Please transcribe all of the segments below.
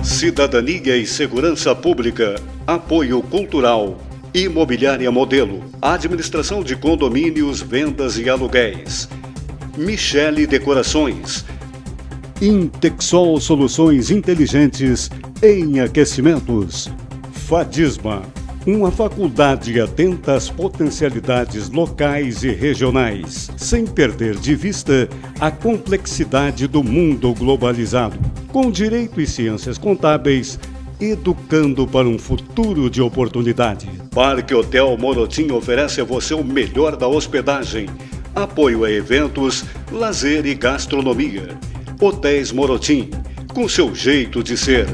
Cidadania e Segurança Pública, Apoio Cultural, Imobiliária Modelo, Administração de Condomínios, Vendas e Aluguéis, Michele Decorações, Intexol Soluções Inteligentes em Aquecimentos, Fadisma, uma faculdade atenta às potencialidades locais e regionais, sem perder de vista a complexidade do mundo globalizado, com direito e ciências contábeis, educando para um futuro de oportunidade. Parque Hotel Morotim oferece a você o melhor da hospedagem, apoio a eventos, lazer e gastronomia. Hotéis Morotim, com seu jeito de ser.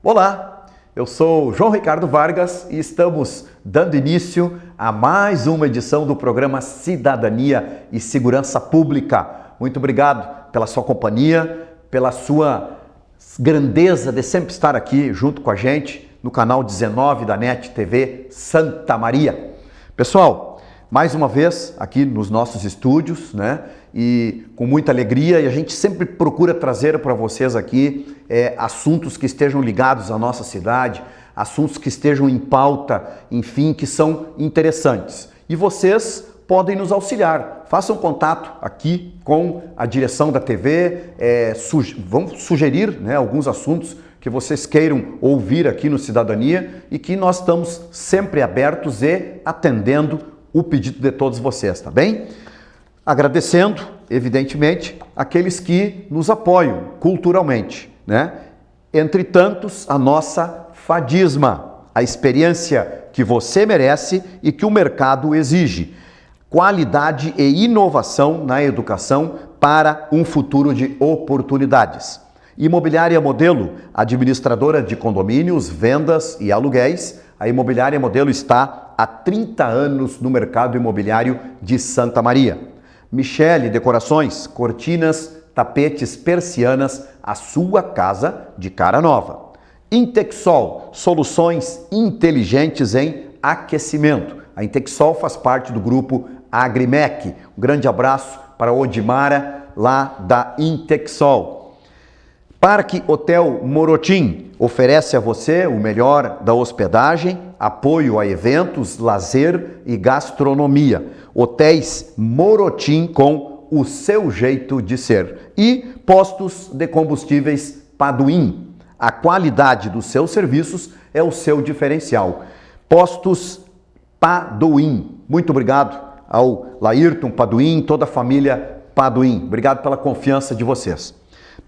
Olá, eu sou João Ricardo Vargas e estamos dando início a mais uma edição do programa Cidadania e Segurança Pública. Muito obrigado pela sua companhia, pela sua grandeza de sempre estar aqui junto com a gente no canal 19 da NET TV Santa Maria. Pessoal, mais uma vez aqui nos nossos estúdios, né? E com muita alegria, e a gente sempre procura trazer para vocês aqui assuntos que estejam ligados à nossa cidade, assuntos que estejam em pauta, enfim, que são interessantes. E vocês podem nos auxiliar, façam contato aqui com a direção da TV, vão sugerir, né, alguns assuntos que vocês queiram ouvir aqui no Cidadania e que nós estamos sempre abertos e atendendo o pedido de todos vocês, tá bem? Agradecendo, evidentemente, aqueles que nos apoiam culturalmente, né? Entre tantos, a nossa Fadisma, a experiência que você merece e que o mercado exige. Qualidade e inovação na educação para um futuro de oportunidades. Imobiliária Modelo, administradora de condomínios, vendas e aluguéis. A Imobiliária Modelo está há 30 anos no mercado imobiliário de Santa Maria. Michele Decorações, cortinas, tapetes, persianas, a sua casa de cara nova. Intexol, soluções inteligentes em aquecimento. A Intexol faz parte do grupo Agrimec. Um grande abraço para a Odimara, lá da Intexol. Parque Hotel Morotim oferece a você o melhor da hospedagem, apoio a eventos, lazer e gastronomia. Hotéis Morotim com o seu jeito de ser. E postos de combustíveis Paduim. A qualidade dos seus serviços é o seu diferencial. Postos Paduim. Muito obrigado ao Laírton Paduim, toda a família Paduim. Obrigado pela confiança de vocês.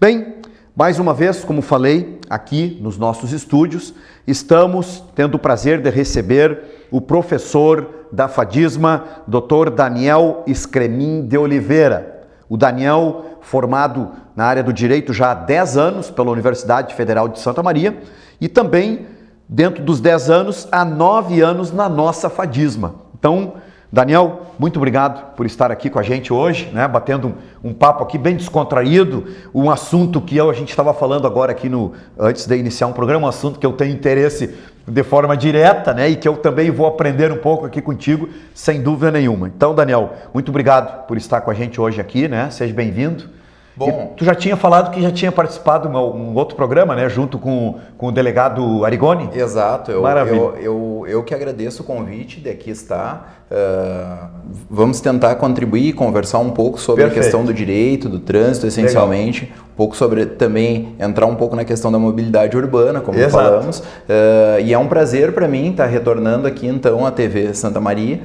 Bem, mais uma vez, como falei, aqui nos nossos estúdios, estamos tendo o prazer de receber o professor da Fadisma, Dr. Daniel Scremin de Oliveira. O Daniel, formado na área do Direito já há 10 anos pela Universidade Federal de Santa Maria e também, dentro dos 10 anos, há 9 anos na nossa Fadisma. Então, Daniel, muito obrigado por estar aqui com a gente hoje, né? Batendo um papo aqui bem descontraído, um assunto que a gente estava falando agora aqui antes de iniciar um programa, um assunto que eu tenho interesse de forma direta, né? E que eu também vou aprender um pouco aqui contigo, sem dúvida nenhuma. Então, Daniel, muito obrigado por estar com a gente hoje aqui, né? Seja bem-vindo. Bom, tu já tinha falado que já tinha participado de um outro programa, né? Junto com o delegado Arigoni. Exato. Maravilha. Eu que agradeço o convite de aqui estar. Vamos tentar contribuir e conversar um pouco sobre a questão do direito, do trânsito, essencialmente. Legal. Um pouco sobre também entrar um pouco na questão da mobilidade urbana, como falamos. E é um prazer para mim estar retornando aqui então à TV Santa Maria.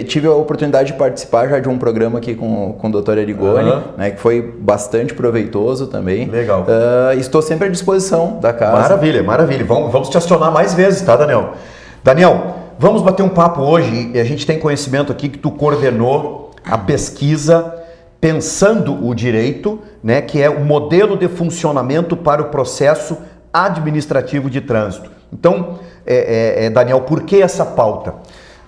Tive a oportunidade de participar já de um programa aqui com o Dr. Arigoni, né, que foi bastante proveitoso também. Legal. Estou sempre à disposição da casa. Maravilha, maravilha. Vamos te acionar mais vezes, tá, Daniel? Daniel, vamos bater um papo hoje, e a gente tem conhecimento aqui que tu coordenou a pesquisa Pensando o Direito, né, que é o modelo de funcionamento para o processo administrativo de trânsito. Então, Daniel, por que essa pauta?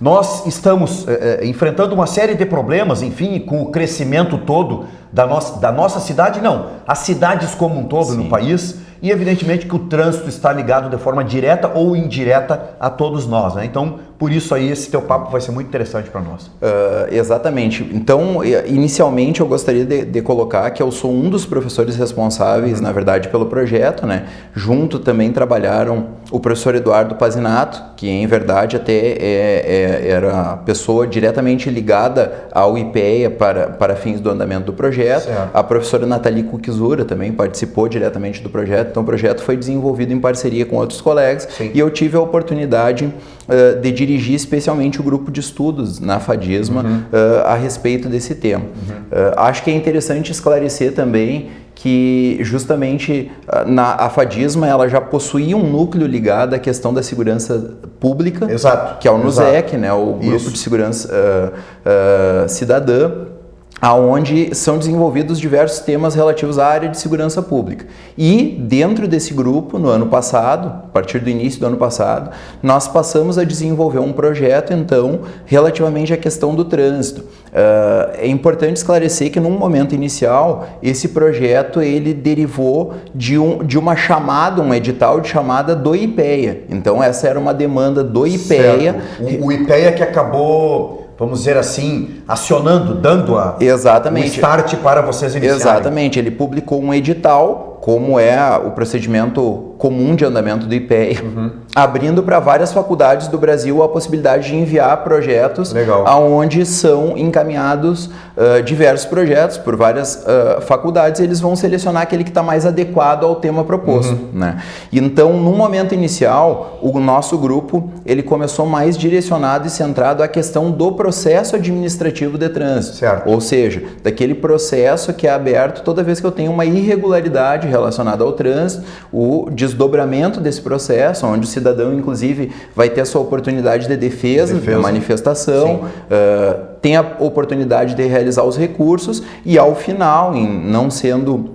Nós estamos enfrentando uma série de problemas, enfim, com o crescimento todo da nossa cidade, não, as cidades como um todo no país, e evidentemente que o trânsito está ligado de forma direta ou indireta a todos nós, né? Então, por isso aí, esse teu papo vai ser muito interessante para nós. Exatamente. Então, inicialmente eu gostaria de colocar que eu sou um dos professores responsáveis, na verdade, pelo projeto, né? Junto também trabalharam o professor Eduardo Pazinato, que em verdade até era a pessoa diretamente ligada ao IPEA para fins do andamento do projeto. Certo. A professora Nathalie Kukizura também participou diretamente do projeto. Então, o projeto foi desenvolvido em parceria com outros colegas. Sim. E eu tive a oportunidade de dirigir especialmente o grupo de estudos na FADISMA a respeito desse tema. Acho que é interessante esclarecer também que justamente a FADISMA ela já possuía um núcleo ligado à questão da segurança pública, que é o NUSEC, né, o Grupo de Segurança Cidadã, aonde são desenvolvidos diversos temas relativos à área de segurança pública. E dentro desse grupo, no ano passado, a partir do início do ano passado, nós passamos a desenvolver um projeto, então, relativamente à questão do trânsito. É importante esclarecer que num momento inicial, esse projeto ele derivou de uma chamada, um edital de chamada do IPEA. Então essa era uma demanda do IPEA. O IPEA que acabou, vamos dizer assim, acionando, dando o start para vocês iniciarem. Exatamente, ele publicou um edital, como é o procedimento comum de andamento do IPEA, abrindo para várias faculdades do Brasil a possibilidade de enviar projetos aonde são encaminhados diversos projetos por várias faculdades, e eles vão selecionar aquele que está mais adequado ao tema proposto. Né? Então, no momento inicial, o nosso grupo ele começou mais direcionado e centrado à questão do processo administrativo de trânsito. Certo. Ou seja, daquele processo que é aberto toda vez que eu tenho uma irregularidade relacionada ao trânsito, o desdobramento desse processo, onde o cidadão, inclusive, vai ter a sua oportunidade de defesa. De manifestação, tem a oportunidade de realizar os recursos e, ao final, em não sendo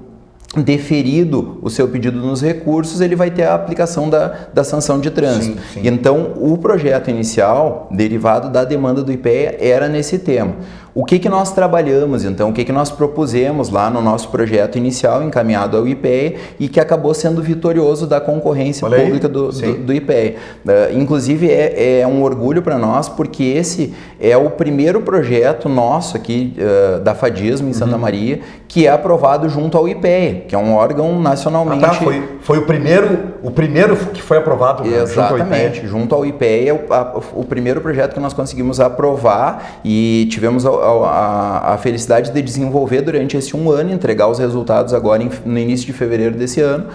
deferido o seu pedido nos recursos, ele vai ter a aplicação da sanção de trânsito. Então, o projeto inicial, derivado da demanda do IPEA, era nesse tema. O que nós trabalhamos, então, o que nós propusemos lá no nosso projeto inicial, encaminhado ao IPEA, e que acabou sendo vitorioso da concorrência pública do IPEA. Inclusive, é um orgulho para nós, porque esse é o primeiro projeto nosso aqui, da FADISMA, em Santa Maria, que é aprovado junto ao IPEA, que é um órgão nacionalmente... Foi o primeiro que foi aprovado. Exatamente, junto ao IPEA, o primeiro projeto que nós conseguimos aprovar, e tivemos a felicidade de desenvolver durante esse um ano, entregar os resultados agora no início de fevereiro desse ano,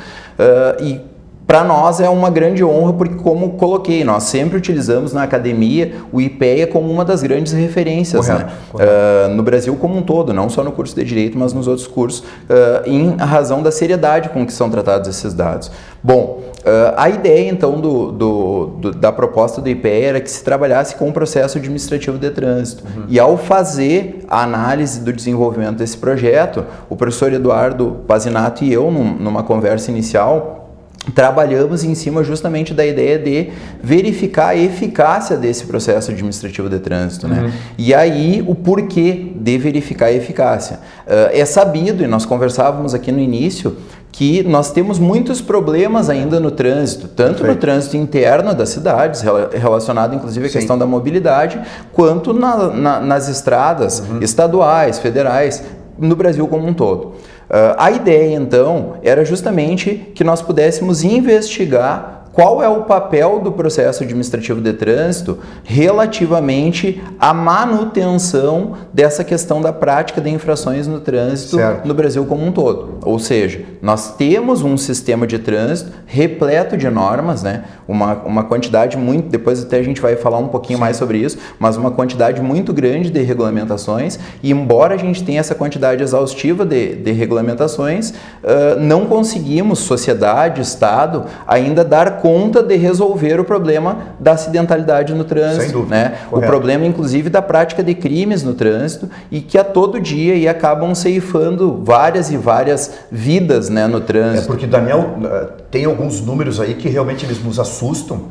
e para nós é uma grande honra, porque, como coloquei, nós sempre utilizamos na academia o IPEA como uma das grandes referências, no Brasil como um todo, não só no curso de Direito, mas nos outros cursos, em razão da seriedade com que são tratados esses dados. Bom, a ideia, então, da proposta do IPEA era que se trabalhasse com o processo administrativo de trânsito. E, ao fazer a análise do desenvolvimento desse projeto, o professor Eduardo Pazinato e eu, numa conversa inicial, trabalhamos em cima justamente da ideia de verificar a eficácia desse processo administrativo de trânsito. Né? E aí, o porquê de verificar a eficácia. É sabido, e nós conversávamos aqui no início, que nós temos muitos problemas ainda no trânsito, tanto no trânsito interno das cidades, relacionado inclusive à questão da mobilidade, quanto nas estradas estaduais, federais, no Brasil como um todo. A ideia, então, era justamente que nós pudéssemos investigar qual é o papel do processo administrativo de trânsito relativamente à manutenção dessa questão da prática de infrações no trânsito no Brasil como um todo. Ou seja, nós temos um sistema de trânsito repleto de normas, né? Uma quantidade muito, depois até a gente vai falar um pouquinho mais sobre isso, mas uma quantidade muito grande de regulamentações, e embora a gente tenha essa quantidade exaustiva de regulamentações, não conseguimos, sociedade, Estado, ainda dar dar conta de resolver o problema da acidentalidade no trânsito. Sem dúvida. Né? O problema, inclusive, da prática de crimes no trânsito e que a todo dia e acabam ceifando várias e várias vidas, né, no trânsito. Porque, Daniel, tem alguns números aí que realmente eles nos assustam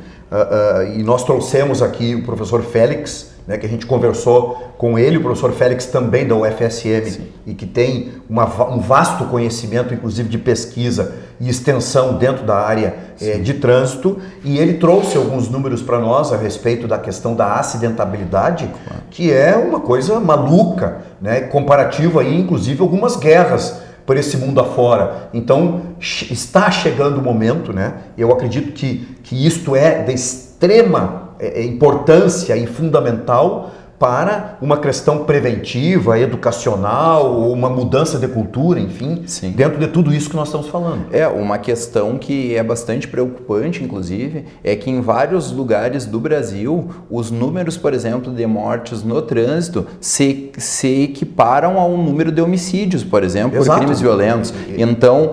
e nós trouxemos aqui o professor Félix, né, que a gente conversou com ele, o professor Félix também da UFSM. Sim. E que tem um vasto conhecimento, inclusive de pesquisa e extensão dentro da área de trânsito, e ele trouxe alguns números para nós a respeito da questão da acidentabilidade, que é uma coisa maluca, né, comparativo aí, inclusive, algumas guerras por esse mundo afora. Então, está chegando o momento, né? Eu acredito que isto é de extrema importância e fundamental para uma questão preventiva, educacional, uma mudança de cultura, enfim, sim, dentro de tudo isso que nós estamos falando. Uma questão que é bastante preocupante, inclusive, é que em vários lugares do Brasil, os números, por exemplo, de mortes no trânsito se equiparam ao número de homicídios, por exemplo, por crimes violentos. Então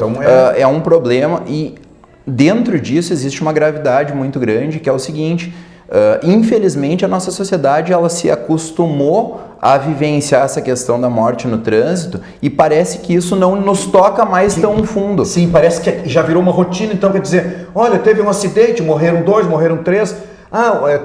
é um problema e dentro disso existe uma gravidade muito grande, que é o seguinte: infelizmente a nossa sociedade ela se acostumou a vivenciar essa questão da morte no trânsito e parece que isso não nos toca mais tão fundo. Sim, parece que já virou uma rotina. Então quer dizer, olha, teve um acidente, morreram 2, morreram 3,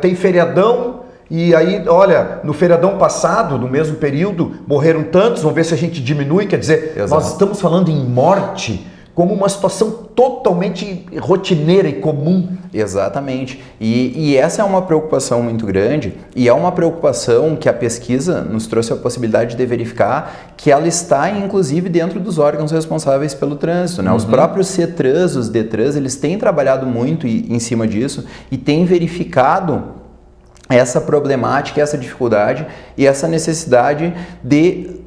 tem feriadão e aí, olha, no feriadão passado, no mesmo período, morreram tantos, vamos ver se a gente diminui. Quer dizer, exato, nós estamos falando em morte como uma situação totalmente rotineira e comum. Exatamente. E essa é uma preocupação muito grande e é uma preocupação que a pesquisa nos trouxe a possibilidade de verificar que ela está, inclusive, dentro dos órgãos responsáveis pelo trânsito. Né? Os próprios CETRANs, os DETRANs, eles têm trabalhado muito em cima disso e têm verificado essa problemática, essa dificuldade e essa necessidade de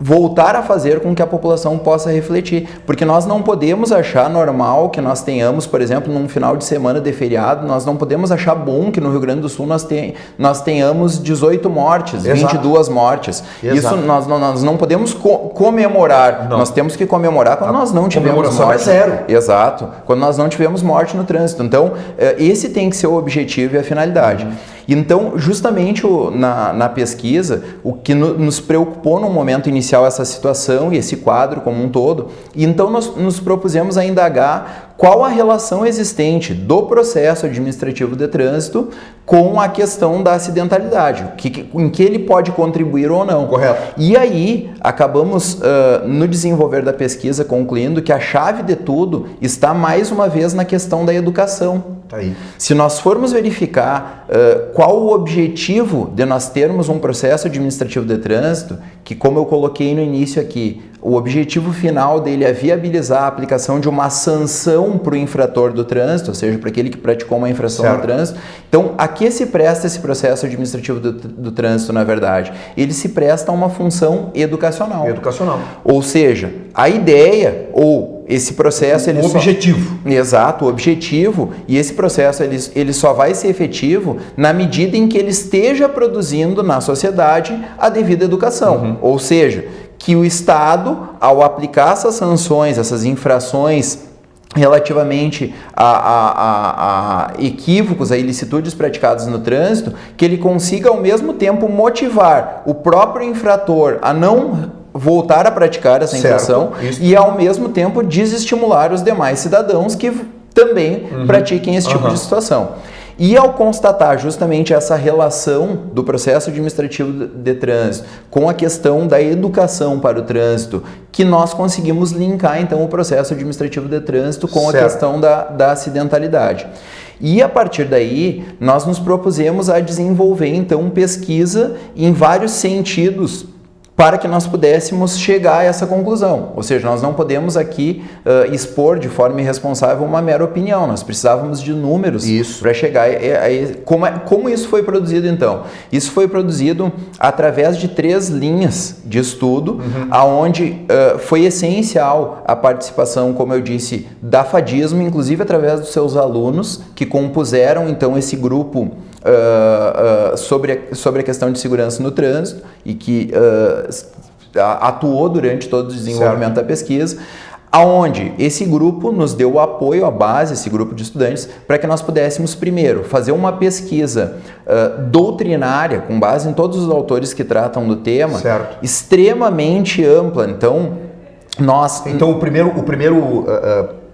voltar a fazer com que a população possa refletir, porque nós não podemos achar normal que nós tenhamos, por exemplo, num final de semana de feriado, nós não podemos achar bom que no Rio Grande do Sul nós tenhamos 18 mortes, exato, 22 mortes. Exato. Isso nós não podemos comemorar, não. Nós temos que comemorar quando nós não tivemos morte. É zero. Exato, quando nós não tivemos morte no trânsito. Então, esse tem que ser o objetivo e a finalidade. Então, justamente na pesquisa, o que nos preocupou no momento inicial essa situação e esse quadro como um todo, e então nós nos propusemos a indagar qual a relação existente do processo administrativo de trânsito com a questão da acidentalidade, em que ele pode contribuir ou não. Correto. E aí, acabamos, no desenvolver da pesquisa, concluindo que a chave de tudo está, mais uma vez, na questão da educação. Tá aí. Se nós formos verificar qual o objetivo de nós termos um processo administrativo de trânsito, que, como eu coloquei no início aqui, o objetivo final dele é viabilizar a aplicação de uma sanção para o infrator do trânsito, ou seja, para aquele que praticou uma infração no trânsito. Então, a que se presta esse processo administrativo do trânsito, na verdade? Ele se presta a uma função educacional. Ou seja, a ideia ou esse processo... O objetivo. Exato, o objetivo. E esse processo ele só vai ser efetivo na medida em que ele esteja produzindo na sociedade a devida educação. Ou seja, que o Estado, ao aplicar essas sanções, essas infrações relativamente a equívocos, a ilicitudes praticadas no trânsito, que ele consiga ao mesmo tempo motivar o próprio infrator a não voltar a praticar essa infração e ao mesmo tempo desestimular os demais cidadãos que também pratiquem esse tipo de situação. E ao constatar justamente essa relação do processo administrativo de trânsito com a questão da educação para o trânsito, que nós conseguimos linkar então o processo administrativo de trânsito com a questão da acidentalidade. E a partir daí, nós nos propusemos a desenvolver então pesquisa em vários sentidos para que nós pudéssemos chegar a essa conclusão. Ou seja, nós não podemos aqui expor de forma irresponsável uma mera opinião, nós precisávamos de números para chegar a... Como isso foi produzido então? Isso foi produzido através de 3 linhas de estudo, aonde foi essencial a participação, como eu disse, da FADISMO, inclusive através dos seus alunos, que compuseram então esse grupo sobre a questão de segurança no trânsito e que atuou durante todo o desenvolvimento da pesquisa, Aonde esse grupo nos deu o apoio, a base, esse grupo de estudantes, para que nós pudéssemos, primeiro, fazer uma pesquisa doutrinária, com base em todos os autores que tratam do tema, certo, extremamente ampla. Então, o primeiro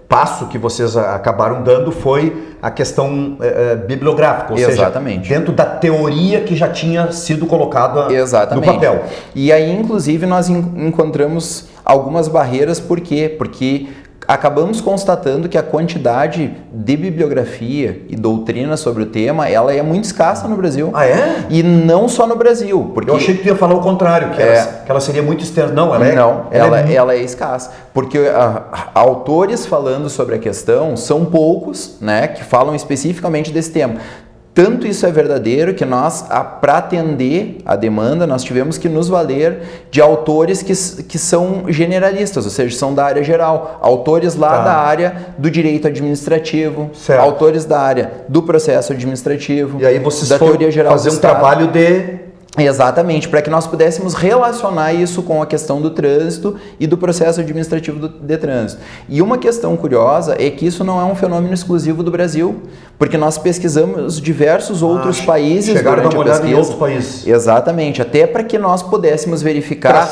passo que vocês acabaram dando foi a questão bibliográfica, ou exatamente, seja, dentro da teoria que já tinha sido colocada exatamente no papel. E aí, inclusive, nós encontramos algumas barreiras. Por quê? Porque acabamos constatando que a quantidade de bibliografia e doutrina sobre o tema, ela é muito escassa no Brasil. Ah, é? E não só no Brasil. Porque eu achei que tu ia falar o contrário, que ela seria muito externa. Não, ela é escassa. Porque autores falando sobre a questão são poucos, né, que falam especificamente desse tema. Tanto isso é verdadeiro que nós, para atender a demanda, nós tivemos que nos valer de autores que são generalistas, ou seja, são da área geral. Autores lá da área do direito administrativo, certo, autores da área do processo administrativo, e aí vocês da teoria geral fazer um trabalho de... Exatamente, para que nós pudéssemos relacionar isso com a questão do trânsito e do processo administrativo de trânsito. E uma questão curiosa é que isso não é um fenômeno exclusivo do Brasil, porque nós pesquisamos diversos outros países. Chegaram a dar uma olhada em outros países. Exatamente, até para que nós pudéssemos verificar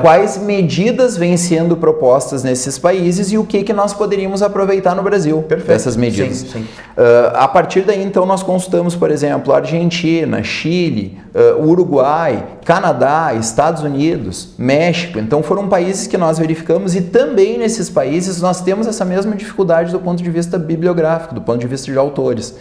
quais medidas vêm sendo propostas nesses países e o que nós poderíamos aproveitar no Brasil. Perfeito. Dessas medidas. Sim. A partir daí, então, nós consultamos, por exemplo, Argentina, Chile, Uruguai, Canadá, Estados Unidos, México. Então foram países que nós verificamos e também nesses países nós temos essa mesma dificuldade do ponto de vista bibliográfico, do ponto de vista de autores.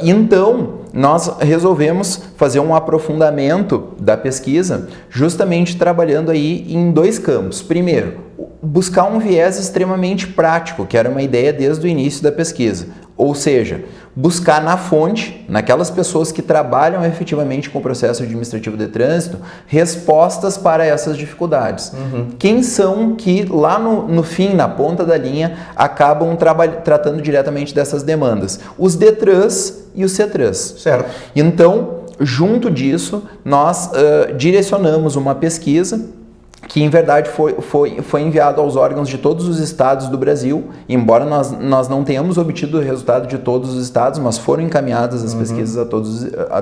Então nós resolvemos fazer um aprofundamento da pesquisa, justamente trabalhando aí em dois campos. Primeiro, buscar um viés extremamente prático, que era uma ideia desde o início da pesquisa. Ou seja, buscar na fonte, naquelas pessoas que trabalham efetivamente com o processo administrativo de trânsito, respostas para essas dificuldades. Quem são que lá no fim, na ponta da linha, acabam tratando diretamente dessas demandas? Os DETRANs e os CETRANs. Certo. Então, junto disso, nós direcionamos uma pesquisa que, em verdade, foi enviado aos órgãos de todos os estados do Brasil, embora nós não tenhamos obtido o resultado de todos os estados, mas foram encaminhadas as pesquisas a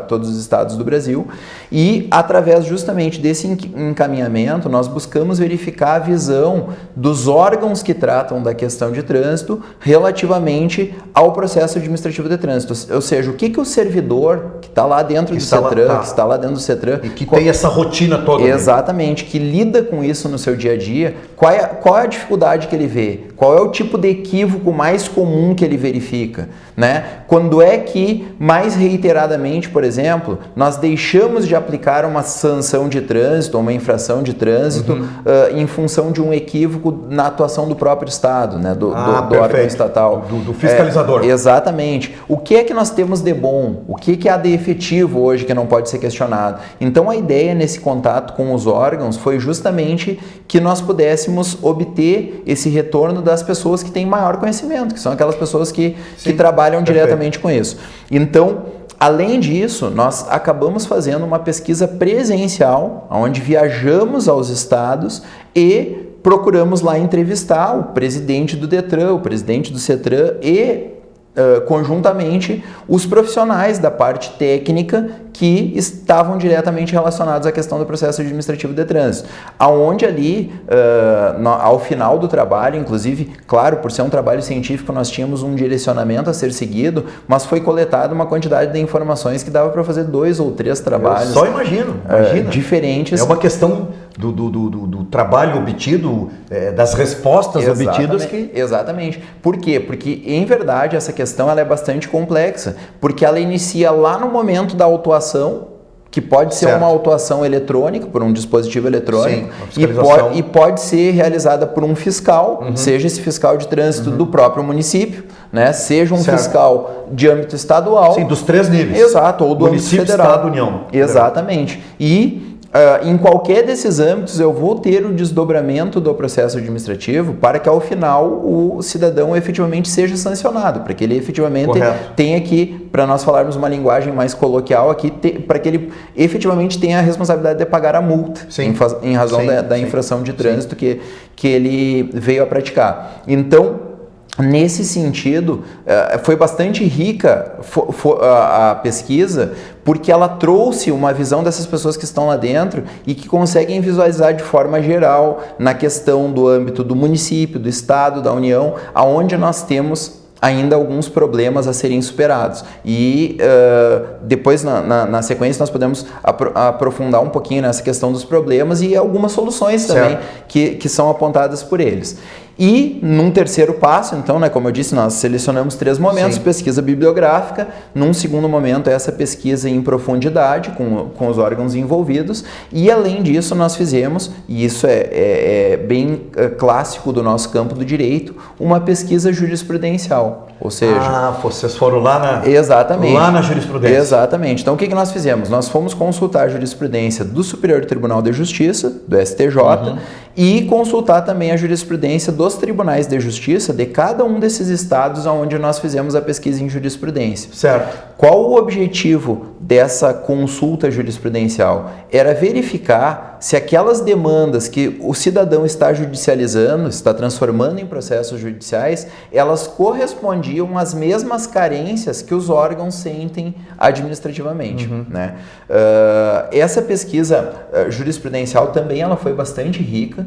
todos os estados do Brasil, e através justamente desse encaminhamento, nós buscamos verificar a visão dos órgãos que tratam da questão de trânsito relativamente ao processo administrativo de trânsito, ou seja, o que o servidor que está lá dentro do CETRAN, que está lá dentro do CETRAN, e que tem essa rotina toda. Exatamente, que lida com isso no seu dia a dia, qual é a dificuldade que ele vê, qual é o tipo de equívoco mais comum que ele verifica, né? Quando é que, mais reiteradamente, por exemplo, nós deixamos de aplicar uma sanção de trânsito, uma infração de trânsito, em função de um equívoco na atuação do próprio Estado, né? do órgão estatal. Do fiscalizador. Exatamente. O que é que nós temos de bom? O que há de efetivo hoje que não pode ser questionado? Então, a ideia nesse contato com os órgãos foi justamente que nós pudéssemos obter esse retorno das pessoas que têm maior conhecimento, que são aquelas pessoas que trabalham diretamente com isso. Então, além disso, nós acabamos fazendo uma pesquisa presencial, onde viajamos aos estados e procuramos lá entrevistar o presidente do DETRAN, o presidente do CETRAN e conjuntamente os profissionais da parte técnica que estavam diretamente relacionados à questão do processo administrativo de trânsito, aonde ali, ao final do trabalho, inclusive, claro, por ser um trabalho científico, nós tínhamos um direcionamento a ser seguido, mas foi coletada uma quantidade de informações que dava para fazer 2 ou 3 trabalhos. Eu só imagino. Diferentes. É uma questão do trabalho obtido, das respostas obtidas que... Exatamente. Por quê? Porque, em verdade, essa questão ela é bastante complexa, porque ela inicia lá no momento da autuação, que pode ser uma autuação eletrônica, por um dispositivo eletrônico, e pode ser realizada por um fiscal, seja esse fiscal de trânsito do próprio município, né? Seja um fiscal de âmbito estadual. Sim, dos 3 níveis. Exato, ou do município, âmbito federal. Estado, União. Exatamente. E em qualquer desses âmbitos eu vou ter o desdobramento do processo administrativo para que ao final o cidadão efetivamente seja sancionado, para que ele efetivamente tenha que, para nós falarmos uma linguagem mais coloquial aqui, para que ele efetivamente tenha a responsabilidade de pagar a multa em razão da infração de trânsito que ele veio a praticar. Então, nesse sentido, foi bastante rica a pesquisa, porque ela trouxe uma visão dessas pessoas que estão lá dentro e que conseguem visualizar de forma geral na questão do âmbito do município, do estado, da União, aonde nós temos ainda alguns problemas a serem superados. E depois, na sequência, nós podemos aprofundar um pouquinho nessa questão dos problemas e algumas soluções também que são apontadas por eles. E num terceiro passo, então, como eu disse, nós selecionamos 3 momentos: pesquisa bibliográfica, num segundo momento essa pesquisa em profundidade com os órgãos envolvidos, e além disso nós fizemos, e isso é bem clássico do nosso campo do direito, uma pesquisa jurisprudencial. Ou seja... vocês foram lá exatamente, lá na jurisprudência. Exatamente. Então o que nós fizemos? Nós fomos consultar a jurisprudência do Superior Tribunal de Justiça, do STJ, e consultar também a jurisprudência dos tribunais de justiça de cada um desses estados onde nós fizemos a pesquisa em jurisprudência. Certo. Qual o objetivo dessa consulta jurisprudencial? Era verificar se aquelas demandas que o cidadão está judicializando, está transformando em processos judiciais, elas correspondiam às mesmas carências que os órgãos sentem administrativamente. Né? Essa pesquisa jurisprudencial também ela foi bastante rica.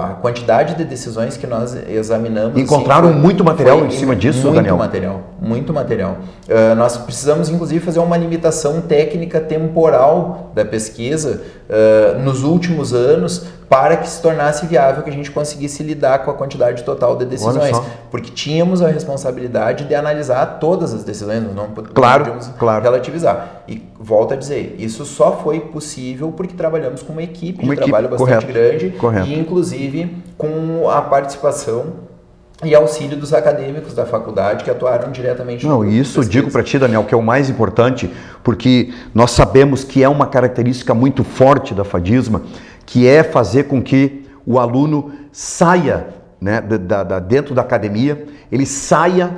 A quantidade de decisões que nós examinamos... Encontraram muito material em cima disso, Daniel? Muito material. Nós precisamos, inclusive, fazer uma limitação técnica temporal da pesquisa nos últimos anos para que se tornasse viável que a gente conseguisse lidar com a quantidade total de decisões. Porque tínhamos a responsabilidade de analisar todas as decisões, nós não podíamos relativizar. E volto a dizer, isso só foi possível porque trabalhamos com uma equipe de trabalho bastante grande e, inclusive, com a participação e auxílio dos acadêmicos da faculdade que atuaram diretamente no processo. Isso eu digo para ti, Daniel, que é o mais importante, porque nós sabemos que é uma característica muito forte da FADISMA, que é fazer com que o aluno saia, né, dentro da academia, ele saia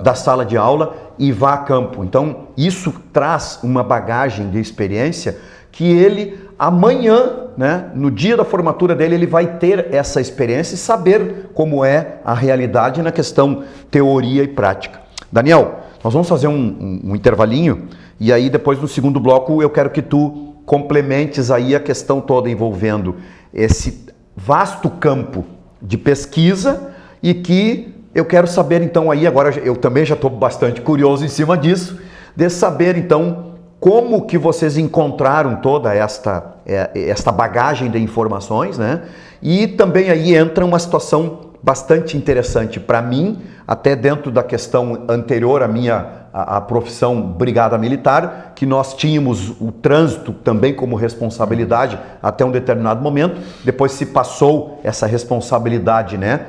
da sala de aula e vá a campo. Então, isso traz uma bagagem de experiência que ele, amanhã, né, no dia da formatura dele, ele vai ter essa experiência e saber como é a realidade na questão teoria e prática. Daniel, nós vamos fazer um intervalinho e aí depois no segundo bloco eu quero que tu complementes aí a questão toda envolvendo esse vasto campo de pesquisa e que eu quero saber então aí, agora eu também já estou bastante curioso em cima disso, de saber então como que vocês encontraram toda esta bagagem de informações, né? E também aí entra uma situação bastante interessante para mim, até dentro da questão anterior à minha a profissão brigada militar, que nós tínhamos o trânsito também como responsabilidade até um determinado momento, depois se passou essa responsabilidade, né,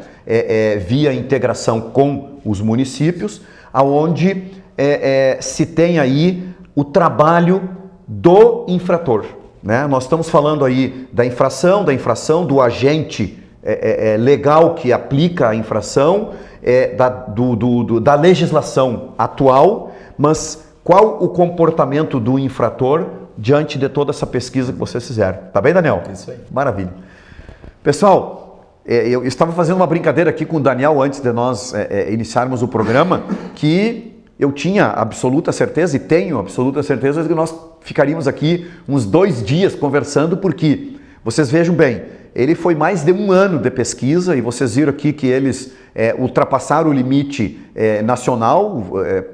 via integração com os municípios, aonde se tem aí o trabalho do infrator, né? Nós estamos falando aí da infração, do agente legal que aplica a infração, da legislação atual, mas qual o comportamento do infrator diante de toda essa pesquisa que vocês fizeram? Tá bem, Daniel? Isso aí. Maravilha. Pessoal, eu estava fazendo uma brincadeira aqui com o Daniel antes de nós iniciarmos o programa, que eu tinha absoluta certeza e tenho absoluta certeza de que nós ficaríamos aqui uns 2 dias conversando, porque vocês vejam bem, ele foi mais de 1 ano de pesquisa e vocês viram aqui que eles ultrapassaram o limite nacional,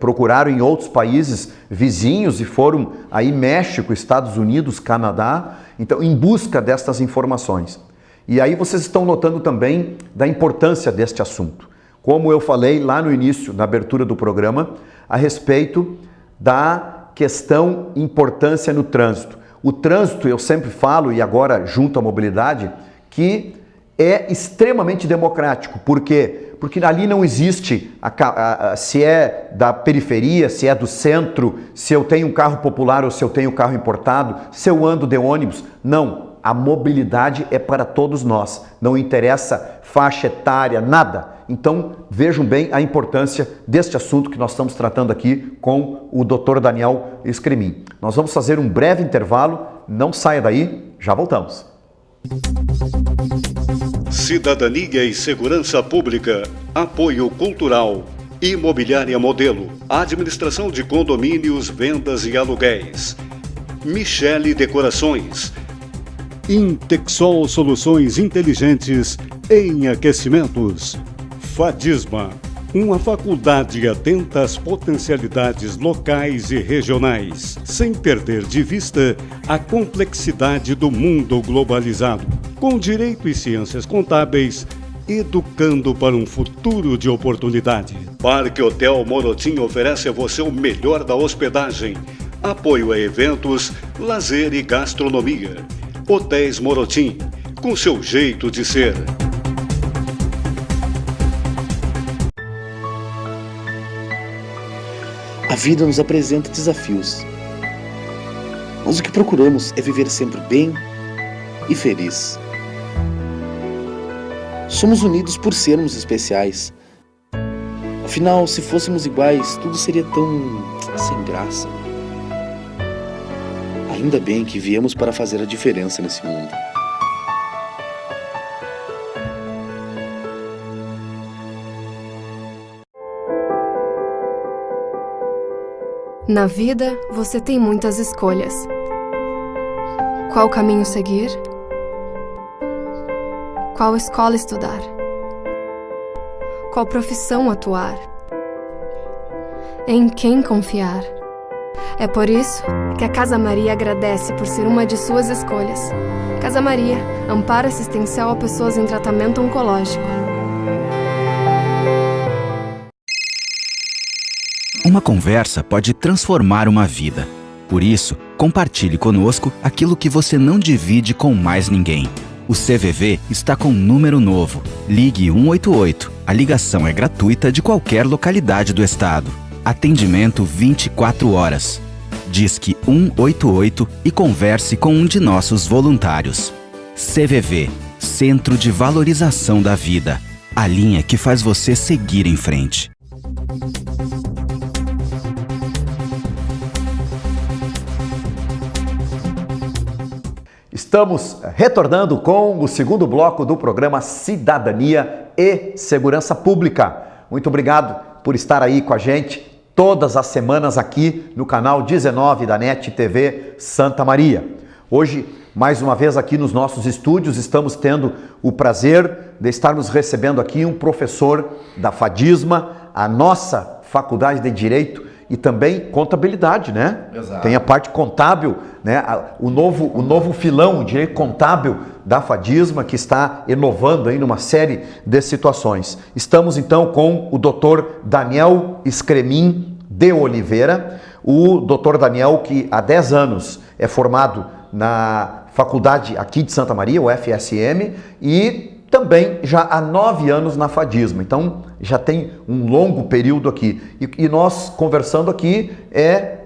procuraram em outros países vizinhos e foram aí México, Estados Unidos, Canadá, então em busca destas informações. E aí vocês estão notando também da importância deste assunto. Como eu falei lá no início, na abertura do programa, a respeito da questão importância no trânsito. O trânsito, eu sempre falo, e agora junto à mobilidade, que é extremamente democrático. Por quê? Porque ali não existe se é da periferia, se é do centro, se eu tenho um carro popular ou se eu tenho um carro importado, se eu ando de ônibus. Não, a mobilidade é para todos nós. Não interessa faixa etária, nada. Então, vejam bem a importância deste assunto que nós estamos tratando aqui com o Dr. Daniel Escremin. Nós vamos fazer um breve intervalo, não saia daí, já voltamos. Cidadania e Segurança Pública, Apoio Cultural, Imobiliária Modelo, Administração de Condomínios, Vendas e Aluguéis, Michele Decorações, Intexol Soluções Inteligentes em Aquecimentos, Fadisma, uma faculdade atenta às potencialidades locais e regionais, sem perder de vista a complexidade do mundo globalizado, com direito e ciências contábeis, educando para um futuro de oportunidade. Parque Hotel Morotim oferece a você o melhor da hospedagem, apoio a eventos, lazer e gastronomia. Hotéis Morotim, com seu jeito de ser. A vida nos apresenta desafios, mas o que procuramos é viver sempre bem e feliz. Somos unidos por sermos especiais. Afinal, se fôssemos iguais, tudo seria tão sem graça. Ainda bem que viemos para fazer a diferença nesse mundo. Na vida, você tem muitas escolhas. Qual caminho seguir? Qual escola estudar? Qual profissão atuar? Em quem confiar? É por isso que a Casa Maria agradece por ser uma de suas escolhas. Casa Maria, amparo assistencial a pessoas em tratamento oncológico. Uma conversa pode transformar uma vida. Por isso, compartilhe conosco aquilo que você não divide com mais ninguém. O CVV está com um número novo. Ligue 188. A ligação é gratuita de qualquer localidade do estado. Atendimento 24 horas. Disque 188 e converse com um de nossos voluntários. CVV, Centro de Valorização da Vida. A linha que faz você seguir em frente. Estamos retornando com o segundo bloco do programa Cidadania e Segurança Pública. Muito obrigado por estar aí com a gente todas as semanas aqui no canal 19 da NET TV Santa Maria. Hoje, mais uma vez aqui nos nossos estúdios, estamos tendo o prazer de estarmos recebendo aqui um professor da Fadisma, a nossa Faculdade de Direito e também contabilidade, né? Exato. Tem a parte contábil, né? O novo filão, o direito contábil da Fadisma, que está inovando aí numa série de situações. Estamos então com o Dr. Daniel Escremin de Oliveira, o Dr. Daniel que há 10 anos é formado na faculdade aqui de Santa Maria, o FSM, e também já há 9 anos na Fadisma, então já tem um longo período aqui. E nós conversando aqui,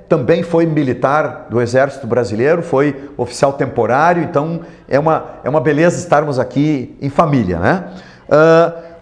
também foi militar do Exército Brasileiro, foi oficial temporário, então é uma beleza estarmos aqui em família, né?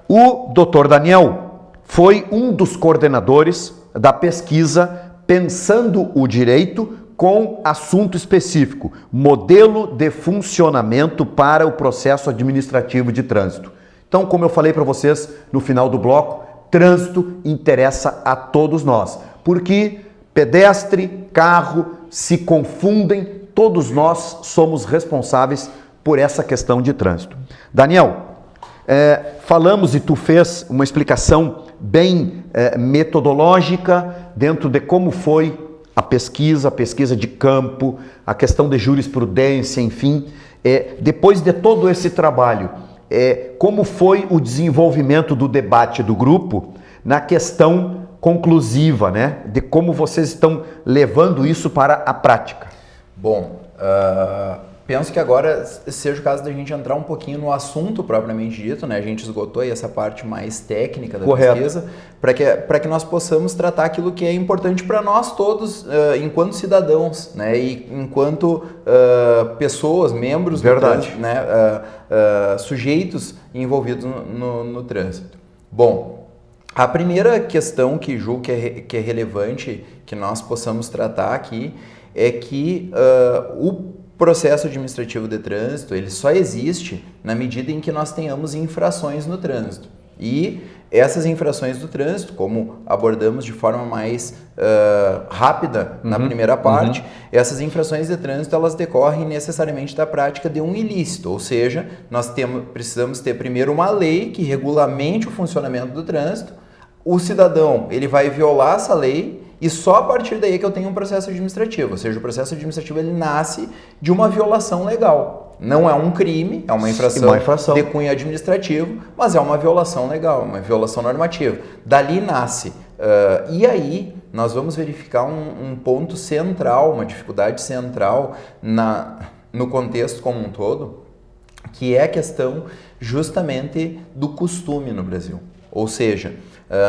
O Dr. Daniel foi um dos coordenadores da pesquisa Pensando o Direito com assunto específico, modelo de funcionamento para o processo administrativo de trânsito. Então, como eu falei para vocês no final do bloco, trânsito interessa a todos nós, porque pedestre, carro se confundem, todos nós somos responsáveis por essa questão de trânsito. Daniel, falamos e tu fez uma explicação bem metodológica dentro de como foi a pesquisa de campo, a questão de jurisprudência, enfim. Depois de todo esse trabalho, como foi o desenvolvimento do debate do grupo na questão conclusiva, né? De como vocês estão levando isso para a prática? Bom, Penso que agora seja o caso da gente entrar um pouquinho no assunto propriamente dito, né? A gente esgotou aí essa parte mais técnica da pesquisa, para que nós possamos tratar aquilo que é importante para nós todos, enquanto cidadãos, né? E enquanto pessoas, membros do trânsito, né? Sujeitos envolvidos no trânsito. Bom, a primeira questão que julgo que é relevante que nós possamos tratar aqui é que o processo administrativo de trânsito, ele só existe na medida em que nós tenhamos infrações no trânsito. E essas infrações do trânsito, como abordamos de forma mais rápida na primeira parte, essas infrações de trânsito, elas decorrem necessariamente da prática de um ilícito, ou seja, nós precisamos ter primeiro uma lei que regulamente o funcionamento do trânsito. O cidadão, ele vai violar essa lei e só a partir daí que eu tenho um processo administrativo, ou seja, o processo administrativo ele nasce de uma violação legal. Não é um crime, é uma infração de cunho administrativo, mas é uma violação legal, uma violação normativa. Dali nasce. E aí nós vamos verificar um ponto central, uma dificuldade central no contexto como um todo, que é a questão justamente do costume no Brasil. Ou seja,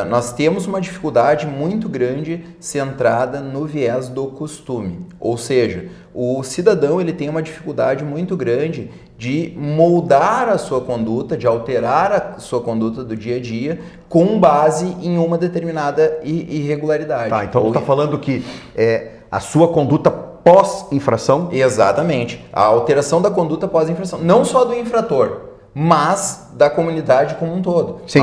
nós temos uma dificuldade muito grande centrada no viés do costume. Ou seja, o cidadão ele tem uma dificuldade muito grande de moldar a sua conduta, de alterar a sua conduta do dia a dia com base em uma determinada irregularidade. Tá, então tu está falando que a sua conduta pós-infração? Exatamente. A alteração da conduta pós-infração. Não só do infrator, mas da comunidade como um todo. Sim.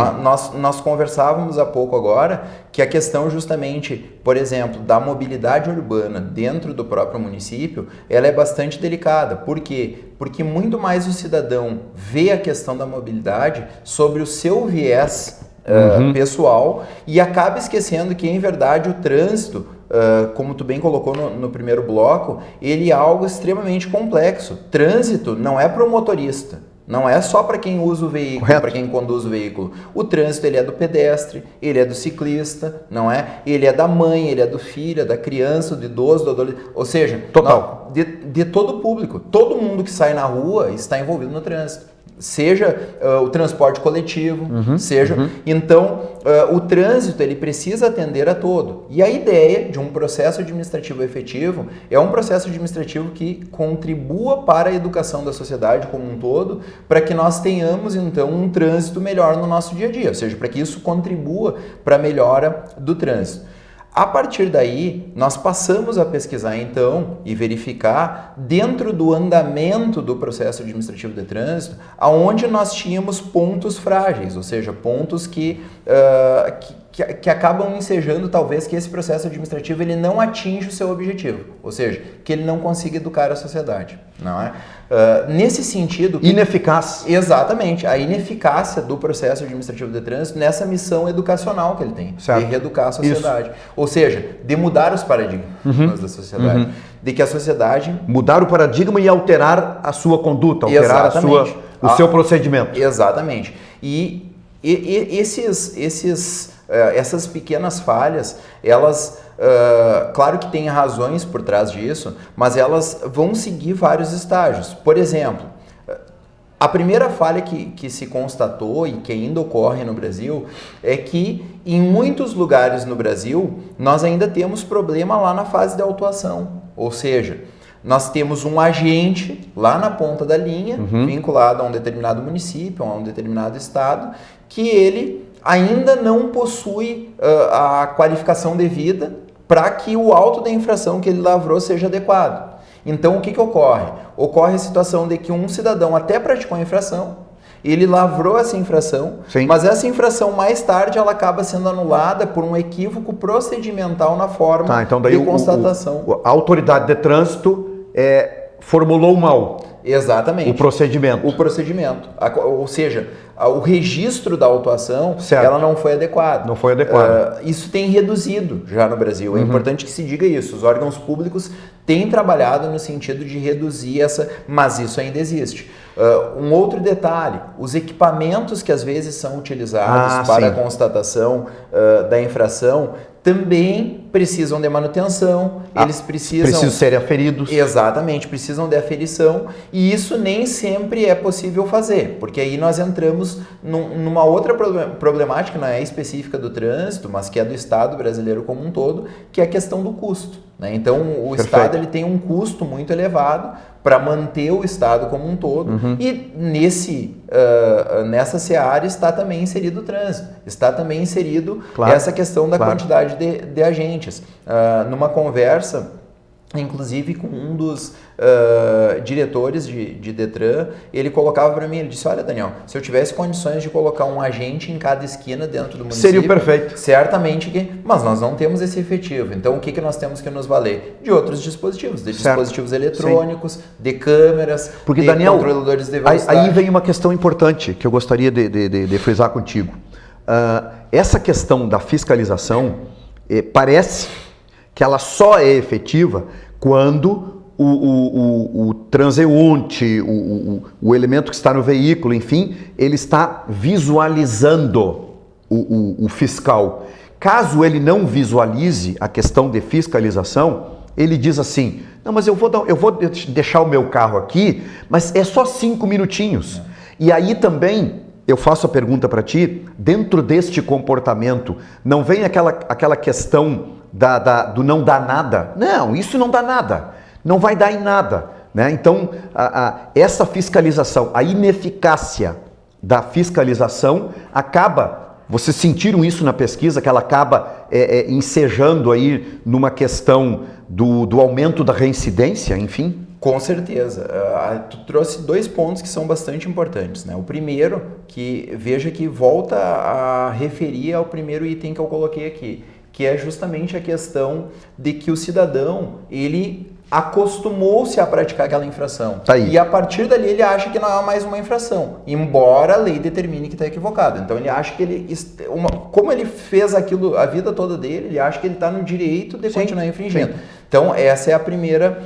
Nós conversávamos há pouco agora que a questão justamente, por exemplo, da mobilidade urbana dentro do próprio município, ela é bastante delicada. Por quê? Porque muito mais o cidadão vê a questão da mobilidade sobre o seu viés pessoal e acaba esquecendo que, em verdade, o trânsito, como tu bem colocou no primeiro bloco, ele é algo extremamente complexo. Trânsito não é para o motorista. Não é só para quem usa o veículo, para quem conduz o veículo. O trânsito ele é do pedestre, ele é do ciclista, não é? Ele é da mãe, ele é do filho, é da criança, do idoso, do adolescente. Ou seja, de todo o público. Todo mundo que sai na rua está envolvido no trânsito. Seja o transporte coletivo, Então, o trânsito ele precisa atender a todo. E a ideia de um processo administrativo efetivo é um processo administrativo que contribua para a educação da sociedade como um todo, para que nós tenhamos, então, um trânsito melhor no nosso dia a dia, ou seja, para que isso contribua para a melhora do trânsito. A partir daí, nós passamos a pesquisar então e verificar dentro do andamento do processo administrativo de trânsito aonde nós tínhamos pontos frágeis, ou seja, pontos que acabam ensejando talvez que esse processo administrativo ele não atinja o seu objetivo, ou seja, que ele não consiga educar a sociedade, não é? Nesse sentido... Ineficaz. Exatamente, a ineficácia do processo administrativo de trânsito nessa missão que ele tem, certo, de reeducar a sociedade. Isso. Ou seja, de mudar os paradigmas da sociedade. De que a sociedade... Mudar o paradigma e alterar a sua conduta, alterar o seu procedimento. Exatamente. E essas pequenas falhas, elas, claro que tem razões por trás disso, mas elas vão seguir vários estágios. Por exemplo, a primeira falha que se constatou e que ainda ocorre no Brasil é que em muitos lugares no Brasil nós ainda temos problema lá na fase de autuação, ou seja, nós temos um agente lá na ponta da linha, vinculado a um determinado município, a um determinado estado, que ele ainda não possui a qualificação devida para que o auto da infração que ele lavrou seja adequado. Então, o que ocorre? Ocorre a situação de que um cidadão até praticou a infração, ele lavrou essa infração, sim, mas essa infração mais tarde ela acaba sendo anulada por um equívoco procedimental na forma então daí de constatação. A autoridade de trânsito formulou mal. Exatamente. O procedimento. O procedimento. Ou seja, o registro da autuação, certo, ela não foi adequada. Não foi adequada. Isso tem reduzido já no Brasil. É importante que se diga isso. Os órgãos públicos têm trabalhado no sentido de reduzir mas isso ainda existe. Um outro detalhe, os equipamentos que às vezes são utilizados para a constatação da infração também precisam de manutenção, eles precisam serem aferidos. Exatamente, precisam de aferição, e isso nem sempre é possível fazer, porque aí nós entramos numa outra problemática, não é específica do trânsito, mas que é do Estado brasileiro como um todo, que é a questão do custo, né? Então o Estado ele tem um custo muito elevado para manter o Estado como um todo, e nessa seara está também inserido o trânsito, está também inserido essa questão da quantidade de agentes. Numa conversa, inclusive com um dos diretores de Detran, ele colocava para mim, ele disse, olha Daniel, se eu tivesse condições de colocar um agente em cada esquina dentro do município, seria o perfeito. Certamente mas nós não temos esse efetivo, então o que nós temos que nos valer? De outros dispositivos, dispositivos eletrônicos, de câmeras, porque, de Daniel, controladores de velocidade. Aí vem uma questão importante que eu gostaria de frisar contigo. Essa questão da fiscalização, parece que ela só é efetiva quando o transeunte, o elemento que está no veículo, enfim, ele está visualizando o fiscal. Caso ele não visualize a questão de fiscalização, ele diz assim, não, mas eu vou deixar o meu carro aqui, mas é só 5 minutinhos. E aí também eu faço a pergunta para ti, dentro deste comportamento, não vem aquela questão do não dar nada? Não, isso não dá nada, não vai dar em nada, né? Então, essa fiscalização, a ineficácia da fiscalização acaba, vocês sentiram isso na pesquisa, que ela acaba ensejando aí numa questão do aumento da reincidência, enfim? Com certeza. Tu trouxe 2 pontos que são bastante importantes, né? O primeiro, que veja que volta a referir ao primeiro item que eu coloquei aqui, que é justamente a questão de que o cidadão, ele acostumou-se a praticar aquela infração. Tá aí. E a partir dali ele acha que não é mais uma infração, embora a lei determine que está equivocado. Então ele acha que como ele fez aquilo a vida toda dele, ele acha que ele está no direito de continuar infringindo. Sim. Então essa é a primeira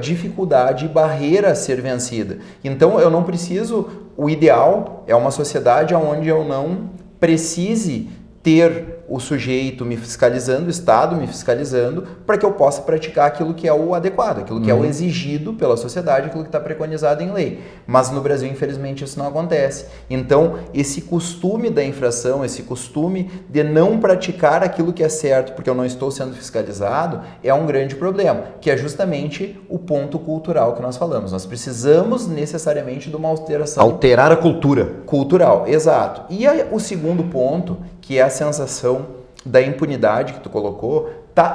dificuldade e barreira a ser vencida. Então eu não preciso, o ideal é uma sociedade onde eu não precise ter o sujeito me fiscalizando, o Estado me fiscalizando, para que eu possa praticar aquilo que é o adequado, aquilo que é o exigido pela sociedade, aquilo que está preconizado em lei. Mas no Brasil, infelizmente, isso não acontece. Então, esse costume da infração, esse costume de não praticar aquilo que é certo, porque eu não estou sendo fiscalizado, é um grande problema, que é justamente o ponto cultural que nós falamos. Nós precisamos necessariamente de uma alteração. Alterar a cultura. Cultural, exato. E o segundo ponto, que é a sensação da impunidade que tu colocou,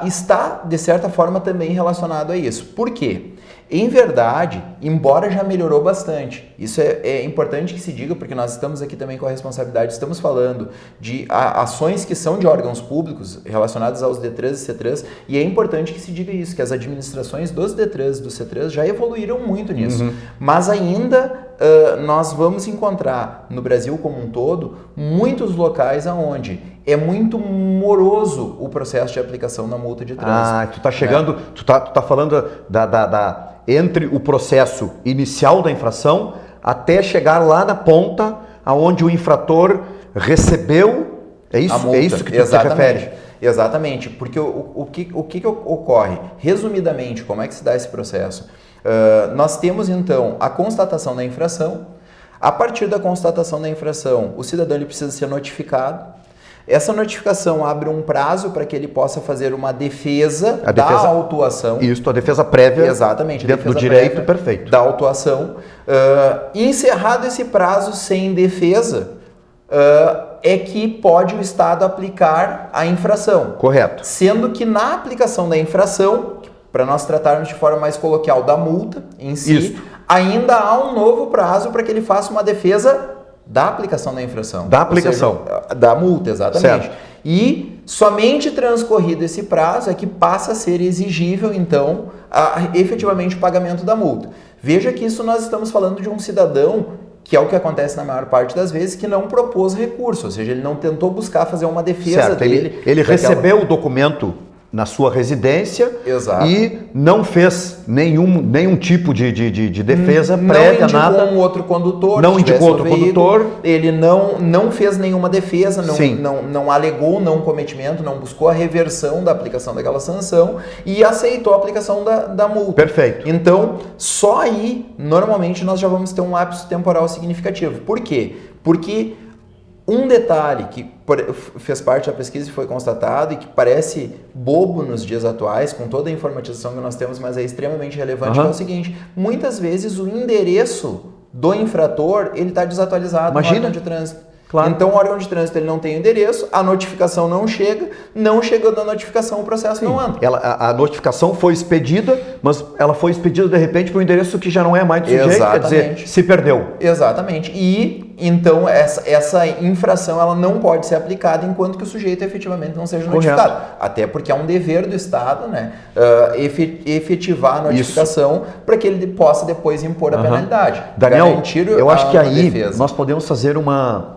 está, de certa forma, também relacionado a isso. Por quê? Em verdade, embora já melhorou bastante, isso é importante que se diga, porque nós estamos aqui também com a responsabilidade, estamos falando de ações que são de órgãos públicos relacionadas aos DETRANs e CETRANs, e é importante que se diga isso, que as administrações dos DETRANs e dos CETRANs já evoluíram muito nisso, mas ainda nós vamos encontrar no Brasil como um todo muitos locais onde é muito moroso o processo de aplicação da multa de trânsito. Tu tá chegando, né? tu tá falando entre o processo inicial da infração até chegar lá na ponta aonde o infrator recebeu, é isso que tu te refere? Exatamente, porque o que ocorre? Resumidamente, como é que se dá esse processo? Nós temos então a constatação da infração. A partir da constatação da infração, o cidadão ele precisa ser notificado. Essa notificação abre um prazo para que ele possa fazer uma defesa da autuação. Isso, a defesa prévia. Exatamente. Dentro do direito, perfeito. Da autuação. Encerrado esse prazo sem defesa, é que pode o Estado aplicar a infração. Correto. Sendo que na aplicação da infração, para nós tratarmos de forma mais coloquial da multa em si, isso, ainda há um novo prazo para que ele faça uma defesa da aplicação da infração. Da aplicação. Ou seja, da multa, exatamente. Certo. E somente transcorrido esse prazo é que passa a ser exigível, então, efetivamente o pagamento da multa. Veja que isso nós estamos falando de um cidadão, que é o que acontece na maior parte das vezes, que não propôs recurso, ou seja, ele não tentou buscar fazer uma defesa certo. dele. Ele recebeu o documento na sua residência. Exato. E não fez nenhum tipo de defesa prévia, nada. Não indicou um outro condutor. Não indicou outro condutor. Ele não fez nenhuma defesa, não alegou não cometimento, não buscou a reversão da aplicação daquela sanção e aceitou a aplicação da multa. Perfeito. Então, só aí, normalmente, nós já vamos ter um lapso temporal significativo. Por quê? Porque um detalhe que fez parte da pesquisa e foi constatado e que parece bobo nos dias atuais, com toda a informatização que nós temos, mas é extremamente relevante, é o seguinte: muitas vezes o endereço do infrator ele está desatualizado no órgão de trânsito. Claro. Então o órgão de trânsito ele não tem o endereço, a notificação não chega, não chegando a notificação, o processo não anda. A notificação foi expedida, mas ela foi expedida de repente para um endereço que já não é mais do sujeito, quer dizer, se perdeu. Exatamente. E então essa infração ela não pode ser aplicada enquanto que o sujeito efetivamente não seja notificado. Até porque é um dever do Estado, né, efetivar a notificação para que ele possa depois impor a penalidade. Daniel, eu acho que aí nós podemos fazer uma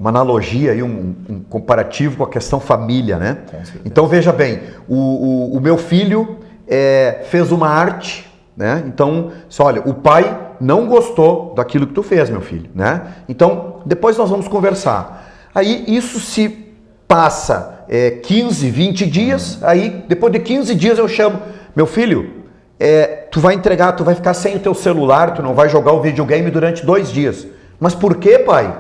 analogia e um comparativo com a questão família, né? Então veja bem, o meu filho fez uma arte, né? Então, olha, o pai não gostou daquilo que tu fez, meu filho, né? Então, depois nós vamos conversar. Aí isso se passa 15, 20 dias, aí depois de 15 dias eu chamo, meu filho, tu vai entregar, tu vai ficar sem o teu celular, tu não vai jogar o videogame durante 2 dias. Mas por quê, pai?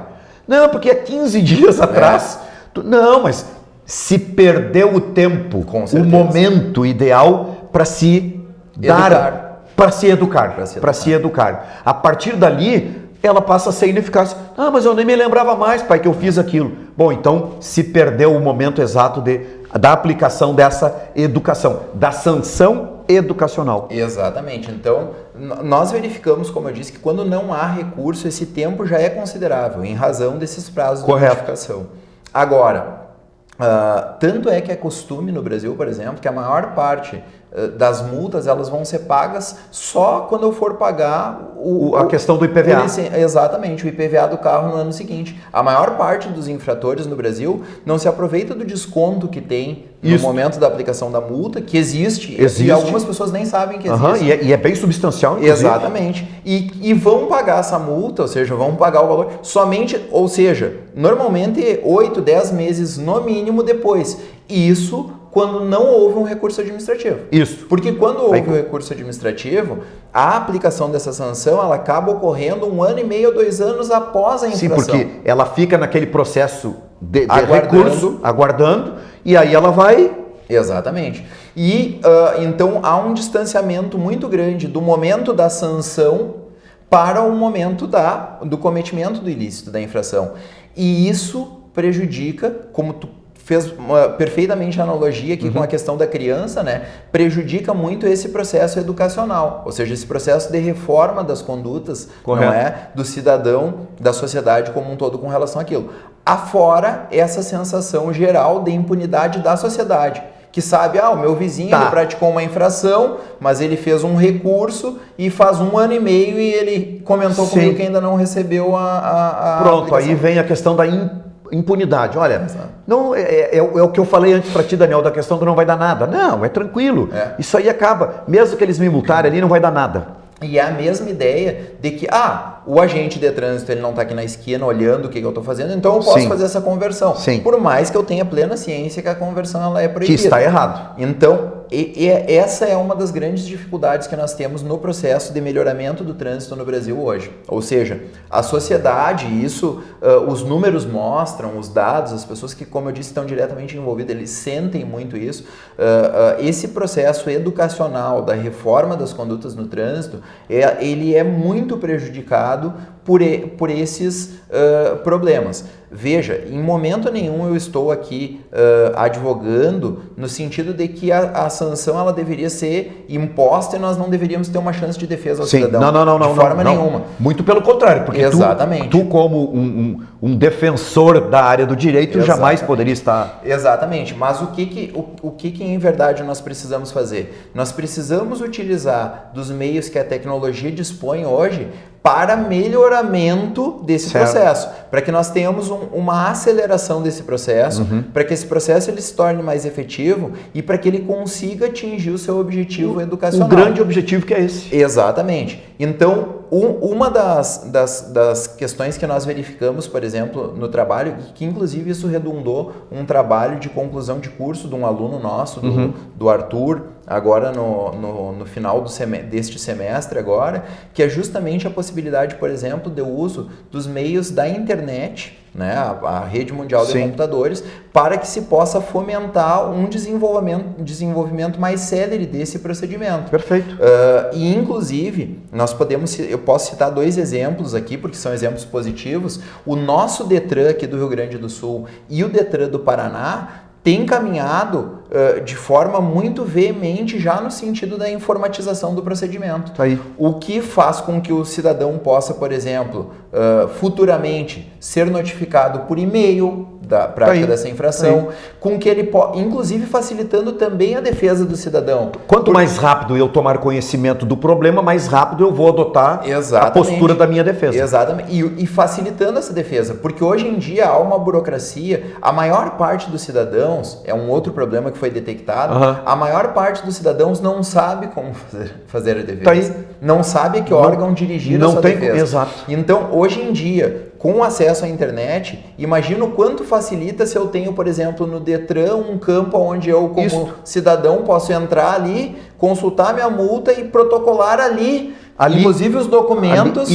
Não, porque há 15 dias atrás... Não, mas se perdeu o tempo, o momento ideal para se dar... Para se educar. A partir dali, ela passa a ser ineficaz. Ah, mas eu nem me lembrava mais, pai, que eu fiz aquilo. Bom, então se perdeu o momento exato da aplicação dessa educação, da sanção educacional. Exatamente. Então, nós verificamos, como eu disse, que quando não há recurso, esse tempo já é considerável, em razão desses prazos de notificação. Agora, tanto é que é costume no Brasil, por exemplo, que a maior parte das multas elas vão ser pagas só quando eu for pagar a questão do IPVA. Exatamente, o IPVA do carro no ano seguinte. A maior parte dos infratores no Brasil não se aproveita do desconto que tem no momento da aplicação da multa, que existe. E algumas pessoas nem sabem que existe. E é bem substancial, inclusive. Exatamente. E vão pagar essa multa, ou seja, vão pagar o valor somente, ou seja, normalmente 8, 10 meses no mínimo depois. Isso quando não houve um recurso administrativo. Isso. Porque quando houve um recurso administrativo, a aplicação dessa sanção ela acaba ocorrendo 1 ano e meio, 2 anos após a infração. Sim, porque ela fica naquele processo de recurso, aguardando, e aí ela vai... Exatamente. E então há um distanciamento muito grande do momento da sanção para o momento do cometimento do ilícito, da infração. E isso prejudica, como tu fez perfeitamente a analogia aqui com a questão da criança, né? Prejudica muito esse processo educacional, ou seja, esse processo de reforma das condutas, não é, do cidadão, da sociedade como um todo com relação àquilo. Afora essa sensação geral de impunidade da sociedade, que sabe, o meu vizinho ele praticou uma infração, mas ele fez um recurso e faz 1 ano e meio e ele comentou comigo que ainda não recebeu a Pronto, aplicação. Aí vem a questão da impunidade. Olha, não é o que eu falei antes para ti, Daniel, da questão do não vai dar nada. Não, é tranquilo. Isso aí acaba. Mesmo que eles me multarem ali, não vai dar nada. E é a mesma ideia de que, o agente de trânsito ele não está aqui na esquina olhando o que eu estou fazendo, então eu posso fazer essa conversão. Por mais que eu tenha plena ciência que a conversão ela é proibida. Que está errado. Então, essa é uma das grandes dificuldades que nós temos no processo de melhoramento do trânsito no Brasil hoje. Ou seja, a sociedade, isso os números mostram, os dados, as pessoas que, como eu disse, estão diretamente envolvidas, eles sentem muito isso. Esse processo educacional da reforma das condutas no trânsito, ele é muito prejudicado por esses problemas. Veja, em momento nenhum eu estou aqui advogando no sentido de que a sanção ela deveria ser imposta e nós não deveríamos ter uma chance de defesa ao cidadão. Não, de forma nenhuma. Muito pelo contrário, porque tu como um defensor da área do direito jamais poderia estar... Exatamente, mas o que em verdade nós precisamos fazer? Nós precisamos utilizar dos meios que a tecnologia dispõe hoje para melhoramento desse processo, para que nós tenhamos uma aceleração desse processo, para que esse processo ele se torne mais efetivo e para que ele consiga atingir o seu objetivo educacional. O grande objetivo que é esse. Exatamente. Então, uma das questões que nós verificamos, por exemplo, no trabalho, e que inclusive isso redundou um trabalho de conclusão de curso de um aluno nosso, do Arthur, agora no final deste semestre agora, que é justamente a possibilidade, por exemplo, de uso dos meios da internet, né, a rede mundial de computadores, para que se possa fomentar um desenvolvimento mais célere desse procedimento. Perfeito. E inclusive, eu posso citar 2 exemplos aqui, porque são exemplos positivos. O nosso Detran aqui do Rio Grande do Sul e o Detran do Paraná tem caminhado de forma muito veemente já no sentido da informatização do procedimento. Tá aí. O que faz com que o cidadão possa, por exemplo, futuramente ser notificado por e-mail da prática dessa infração, com que ele inclusive facilitando também a defesa do cidadão. Quanto mais rápido eu tomar conhecimento do problema, mais rápido eu vou adotar a postura da minha defesa. Exatamente. E facilitando essa defesa, porque hoje em dia há uma burocracia, a maior parte dos cidadãos, é um outro problema que foi detectado, a maior parte dos cidadãos não sabe como fazer a defesa. Não sabe que órgão dirigir a sua defesa. Exato. Então, hoje em dia, com acesso à internet, imagina o quanto facilita se eu tenho, por exemplo, no Detran, um campo onde eu, como cidadão, posso entrar ali, consultar minha multa e protocolar ali inclusive os documentos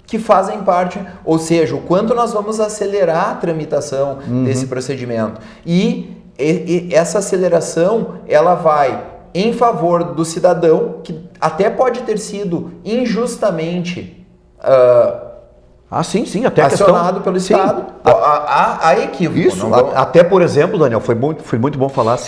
que fazem parte, ou seja, o quanto nós vamos acelerar a tramitação desse procedimento. E essa aceleração, ela vai em favor do cidadão, que até pode ter sido injustamente sim, até acionado pelo Estado. Há equívoco. Isso, até por exemplo, Daniel, foi muito bom falar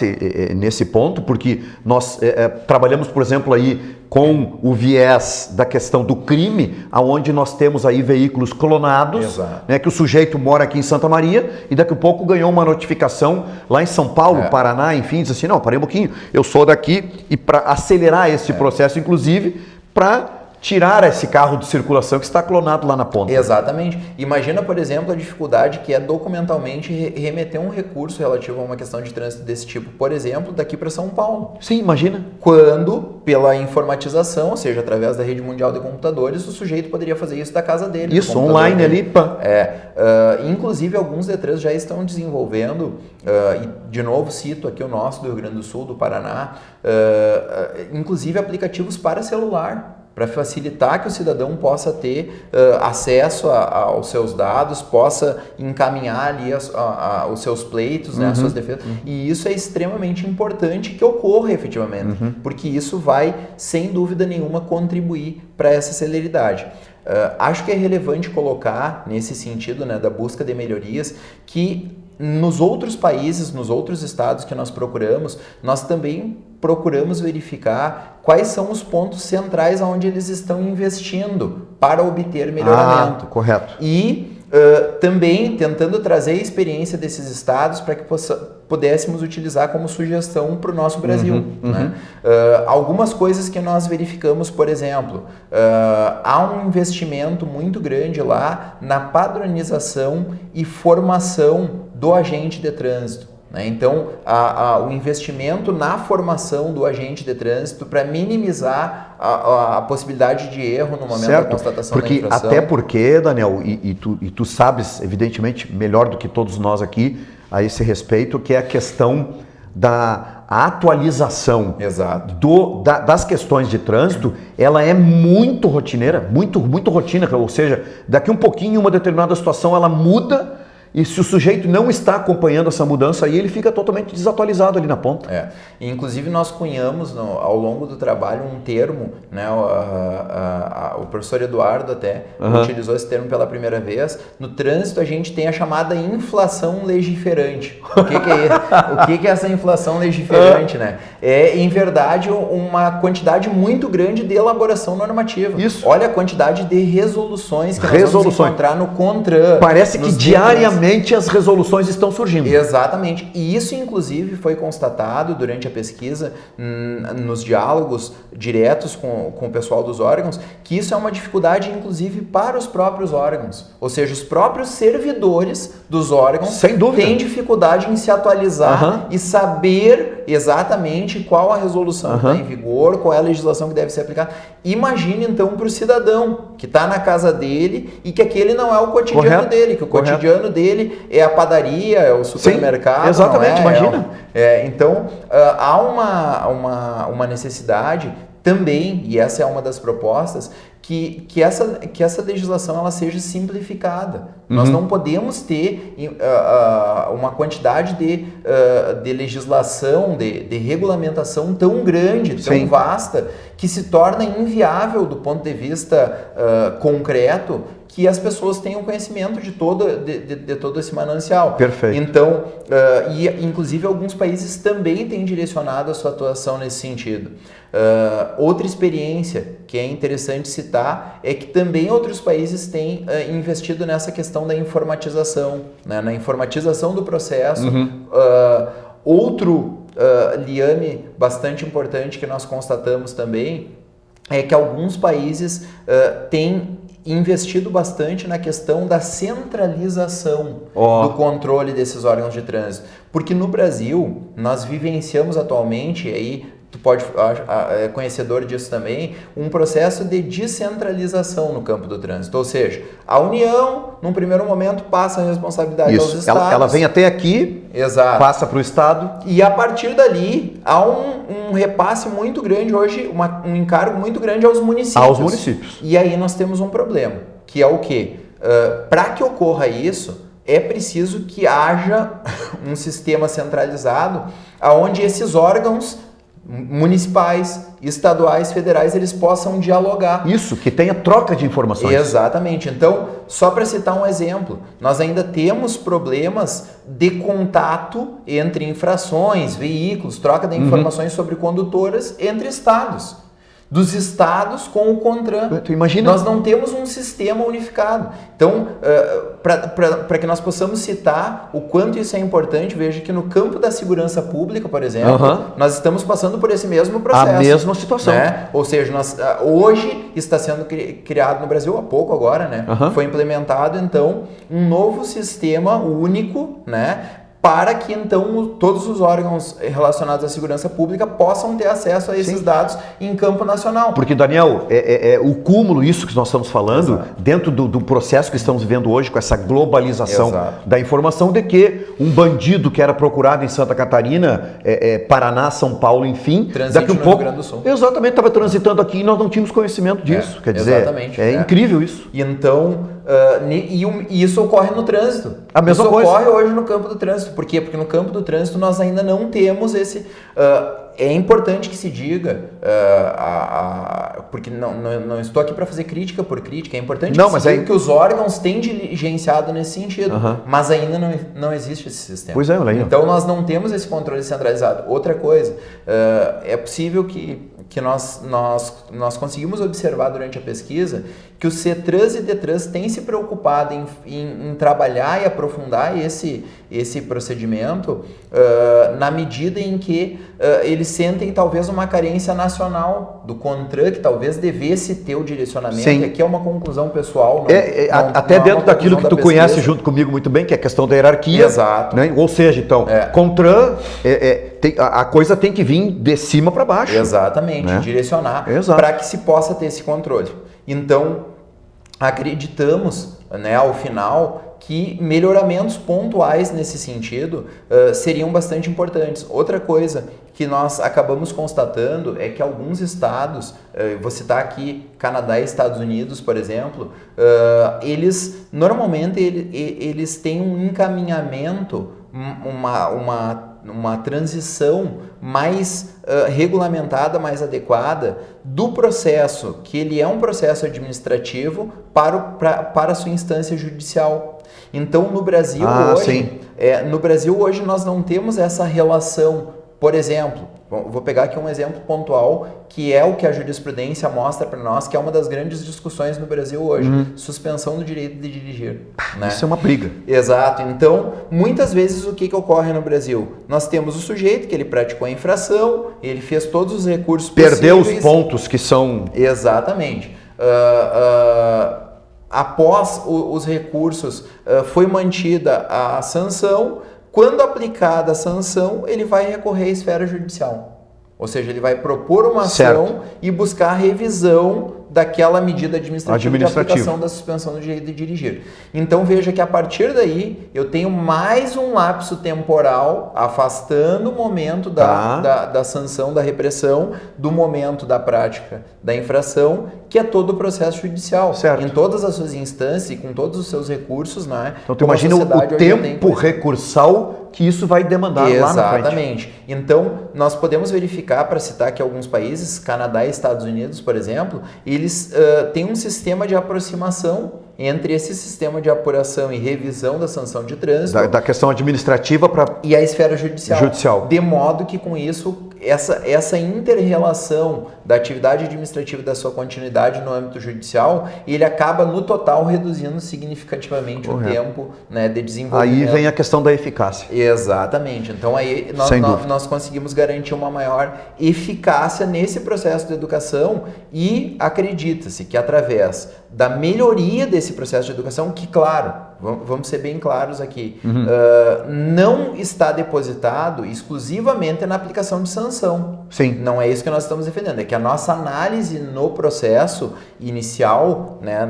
nesse ponto, porque nós trabalhamos, por exemplo, aí com o viés da questão do crime, onde nós temos aí veículos clonados, né, que o sujeito mora aqui em Santa Maria e daqui a pouco ganhou uma notificação lá em São Paulo, Paraná, enfim, diz assim, não, parei um pouquinho, eu sou daqui, e para acelerar esse processo, inclusive, para tirar esse carro de circulação que está clonado lá na ponta. Exatamente. Imagina, por exemplo, a dificuldade que é documentalmente remeter um recurso relativo a uma questão de trânsito desse tipo, por exemplo, daqui para São Paulo. Sim, imagina. Quando, pela informatização, ou seja, através da rede mundial de computadores, o sujeito poderia fazer isso da casa dele. Isso, online ali. Inclusive, alguns Detrans já estão desenvolvendo, e de novo cito aqui o nosso do Rio Grande do Sul, do Paraná, inclusive aplicativos para celular, para facilitar que o cidadão possa ter acesso aos seus dados, possa encaminhar ali os seus pleitos, né, as suas defesas. E isso é extremamente importante que ocorra efetivamente, porque isso vai, sem dúvida nenhuma, contribuir para essa celeridade. Acho que é relevante colocar, nesse sentido, né, da busca de melhorias, que nos outros países, nos outros estados que nós procuramos, nós também procuramos verificar quais são os pontos centrais onde eles estão investindo para obter melhoramento. Correto. E também tentando trazer a experiência desses estados para que pudéssemos utilizar como sugestão para o nosso Brasil. Né? Algumas coisas que nós verificamos, por exemplo, há um investimento muito grande lá na padronização e formação do agente de trânsito. Então, o investimento na formação do agente de trânsito para minimizar a possibilidade de erro no momento da constatação da infração. Até porque, Daniel, e tu sabes, evidentemente, melhor do que todos nós aqui, a esse respeito, que é a questão da atualização das questões de trânsito, ela é muito rotineira, muito rotina, ou seja, daqui um pouquinho, uma determinada situação, ela muda. E se o sujeito não está acompanhando essa mudança aí, ele fica totalmente desatualizado ali na ponta. Inclusive nós cunhamos ao longo do trabalho um termo, né, o professor Eduardo até utilizou esse termo pela primeira vez. No trânsito a gente tem a chamada inflação legiferante. O que é essa inflação legiferante? Né? É, em verdade, uma quantidade muito grande de elaboração normativa. Isso. Olha a quantidade de resoluções que nós vamos encontrar no CONTRAN. Parece que diariamente Diariamente as resoluções estão surgindo. Exatamente. E isso, inclusive, foi constatado durante a pesquisa, nos diálogos diretos com o pessoal dos órgãos, que isso é uma dificuldade, inclusive, para os próprios órgãos. Ou seja, os próprios servidores dos órgãos têm dificuldade em se atualizar e saber exatamente qual a resolução que está em vigor, qual é a legislação que deve ser aplicada. Imagine, então, para o cidadão que está na casa dele e que aquele não é o cotidiano dele, que o cotidiano dele é a padaria, é o supermercado. Sim, exatamente, imagina. Então, há uma necessidade também, e essa é uma das propostas, que essa legislação ela seja simplificada. Nós não podemos ter uma quantidade de legislação, de regulamentação tão grande, tão vasta, que se torna inviável do ponto de vista concreto que as pessoas tenham conhecimento de todo esse manancial. Perfeito. Então, e inclusive alguns países também têm direcionado a sua atuação nesse sentido. Outra experiência que é interessante citar é que também outros países têm investido nessa questão da informatização, né? Na informatização do processo. Outro liame bastante importante que nós constatamos também é que alguns países têm investido bastante na questão da centralização do controle desses órgãos de trânsito. Porque no Brasil, nós vivenciamos atualmente, aí tu pode é conhecedor disso também, um processo de descentralização no campo do trânsito. Ou seja, a União, num primeiro momento, passa a responsabilidade aos estados. Ela vem até aqui, passa para o estado. E a partir dali, há um repasse muito grande hoje, um encargo muito grande aos municípios. E aí nós temos um problema, que é o quê? Para que ocorra isso, é preciso que haja um sistema centralizado onde esses órgãos municipais, estaduais, federais, eles possam dialogar. Isso, que tenha troca de informações. Exatamente. Então, só para citar um exemplo, nós ainda temos problemas de contato entre infrações, veículos, troca de informações sobre condutoras entre estados. Dos estados com o CONTRAN. Tu imagina? Nós não temos um sistema unificado. Então, para que nós possamos citar o quanto isso é importante, veja que no campo da segurança pública, por exemplo, nós estamos passando por esse mesmo processo. A mesma situação. Né? Ou seja, hoje está sendo criado no Brasil, há pouco agora, né? Foi implementado, então, um novo sistema único, né? Para que, então, todos os órgãos relacionados à segurança pública possam ter acesso a esses dados em campo nacional. Porque, Daniel, o cúmulo, isso que nós estamos falando, dentro do processo que estamos vivendo hoje, com essa globalização da informação, de que um bandido que era procurado em Santa Catarina, Paraná, São Paulo, enfim, daqui a pouco, Rio Grande do Sul. Exatamente, estava transitando aqui e nós não tínhamos conhecimento disso. Quer dizer, incrível isso. E então, e isso ocorre no trânsito. A mesma coisa. Isso ocorre hoje no campo do trânsito. Por quê? Porque no campo do trânsito nós ainda não temos esse... é importante que se diga, porque não estou aqui para fazer crítica por crítica, é importante que se diga que os órgãos têm diligenciado nesse sentido, mas ainda não existe esse sistema. Pois é, então nós não temos esse controle centralizado. Outra coisa, é possível que nós conseguimos observar durante a pesquisa que o CETRANS e DETRANS têm se preocupado em trabalhar e aprofundar esse procedimento na medida em que eles sentem talvez uma carência nacional do CONTRAN, que talvez devesse ter o direcionamento. Sim. Aqui é uma conclusão pessoal. Até dentro daquilo que tu conhece junto comigo muito bem, que é a questão da hierarquia. Exato. Né? Ou seja, então, CONTRAN, a coisa tem que vir de cima para baixo. Exatamente, né? Direcionar para que se possa ter esse controle. Então, acreditamos, né, ao final, que melhoramentos pontuais nesse sentido seriam bastante importantes. Outra coisa que nós acabamos constatando é que alguns estados, vou citar aqui Canadá e Estados Unidos, por exemplo, eles normalmente eles têm um encaminhamento, uma transição mais regulamentada, mais adequada do processo, que ele é um processo administrativo, para a sua instância judicial. Então, no Brasil hoje nós não temos essa relação. Por exemplo, Vou pegar aqui um exemplo pontual, que é o que a jurisprudência mostra para nós, que é uma das grandes discussões no Brasil hoje. Suspensão do direito de dirigir. Né? Isso é uma briga. Exato. Então, muitas vezes, o que ocorre no Brasil? Nós temos o sujeito que ele praticou a infração, ele fez todos os recursos Perdeu possíveis. os pontos que são... Exatamente. Após os recursos, foi mantida a sanção. Quando aplicada a sanção, ele vai recorrer à esfera judicial. Ou seja, ele vai propor uma ação e buscar a revisão daquela medida administrativa de aplicação da suspensão do direito de dirigir. Então veja que a partir daí eu tenho mais um lapso temporal afastando o momento da sanção, da repressão, do momento da prática da infração, que é todo o processo judicial. Em todas as suas instâncias e com todos os seus recursos. Né? Então tu imagina o tempo recursal que isso vai demandar lá na frente. Exatamente. Então nós podemos verificar, para citar aqui alguns países, Canadá e Estados Unidos, por exemplo, eles têm um sistema de aproximação entre esse sistema de apuração e revisão da sanção de trânsito da questão administrativa e a esfera judicial. De modo que com isso essa inter-relação da atividade administrativa e da sua continuidade no âmbito judicial, ele acaba no total reduzindo significativamente o tempo, né, de desenvolvimento. Aí vem a questão da eficácia. Exatamente. Então aí nós conseguimos garantir uma maior eficácia nesse processo de educação e acredita-se que através da melhoria desse processo de educação, que claro, vamos ser bem claros aqui, não está depositado exclusivamente na aplicação de sanção. Sim. Não é isso que nós estamos defendendo, é que a nossa análise no processo inicial, né,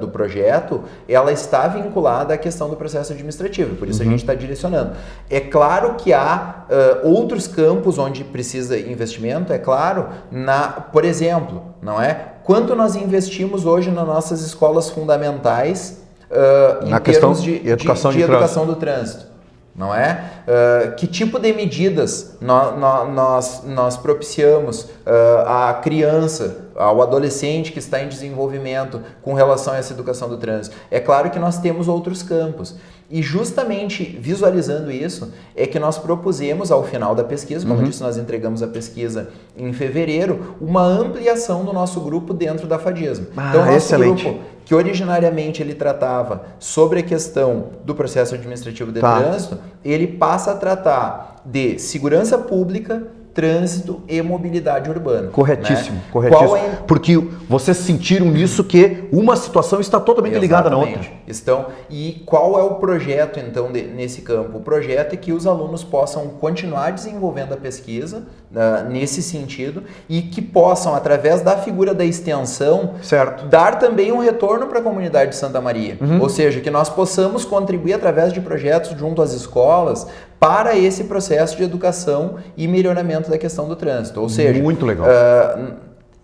do projeto, ela está vinculada à questão do processo administrativo, por isso a gente está direcionando. É claro que há outros campos onde precisa investimento, é claro, por exemplo, não é? Quanto nós investimos hoje nas nossas escolas fundamentais em termos de educação do trânsito? Não é? Que tipo de medidas nós propiciamos à criança, ao adolescente que está em desenvolvimento com relação a essa educação do trânsito? É claro que nós temos outros campos. E justamente visualizando isso, é que nós propusemos ao final da pesquisa, como eu disse, nós entregamos a pesquisa em fevereiro, uma ampliação do nosso grupo dentro da FADISM. Então, nosso grupo, que originariamente ele tratava sobre a questão do processo administrativo de trânsito, ele passa a tratar de segurança pública, trânsito e mobilidade urbana. Corretíssimo, né? Corretíssimo. Porque vocês sentiram nisso que uma situação está totalmente ligada na outra. E qual é o projeto, então, nesse campo? O projeto é que os alunos possam continuar desenvolvendo a pesquisa nesse sentido e que possam, através da figura da extensão, dar também um retorno para a comunidade de Santa Maria. Ou seja, que nós possamos contribuir através de projetos junto às escolas para esse processo de educação e melhoramento da questão do trânsito. Ou seja, muito legal.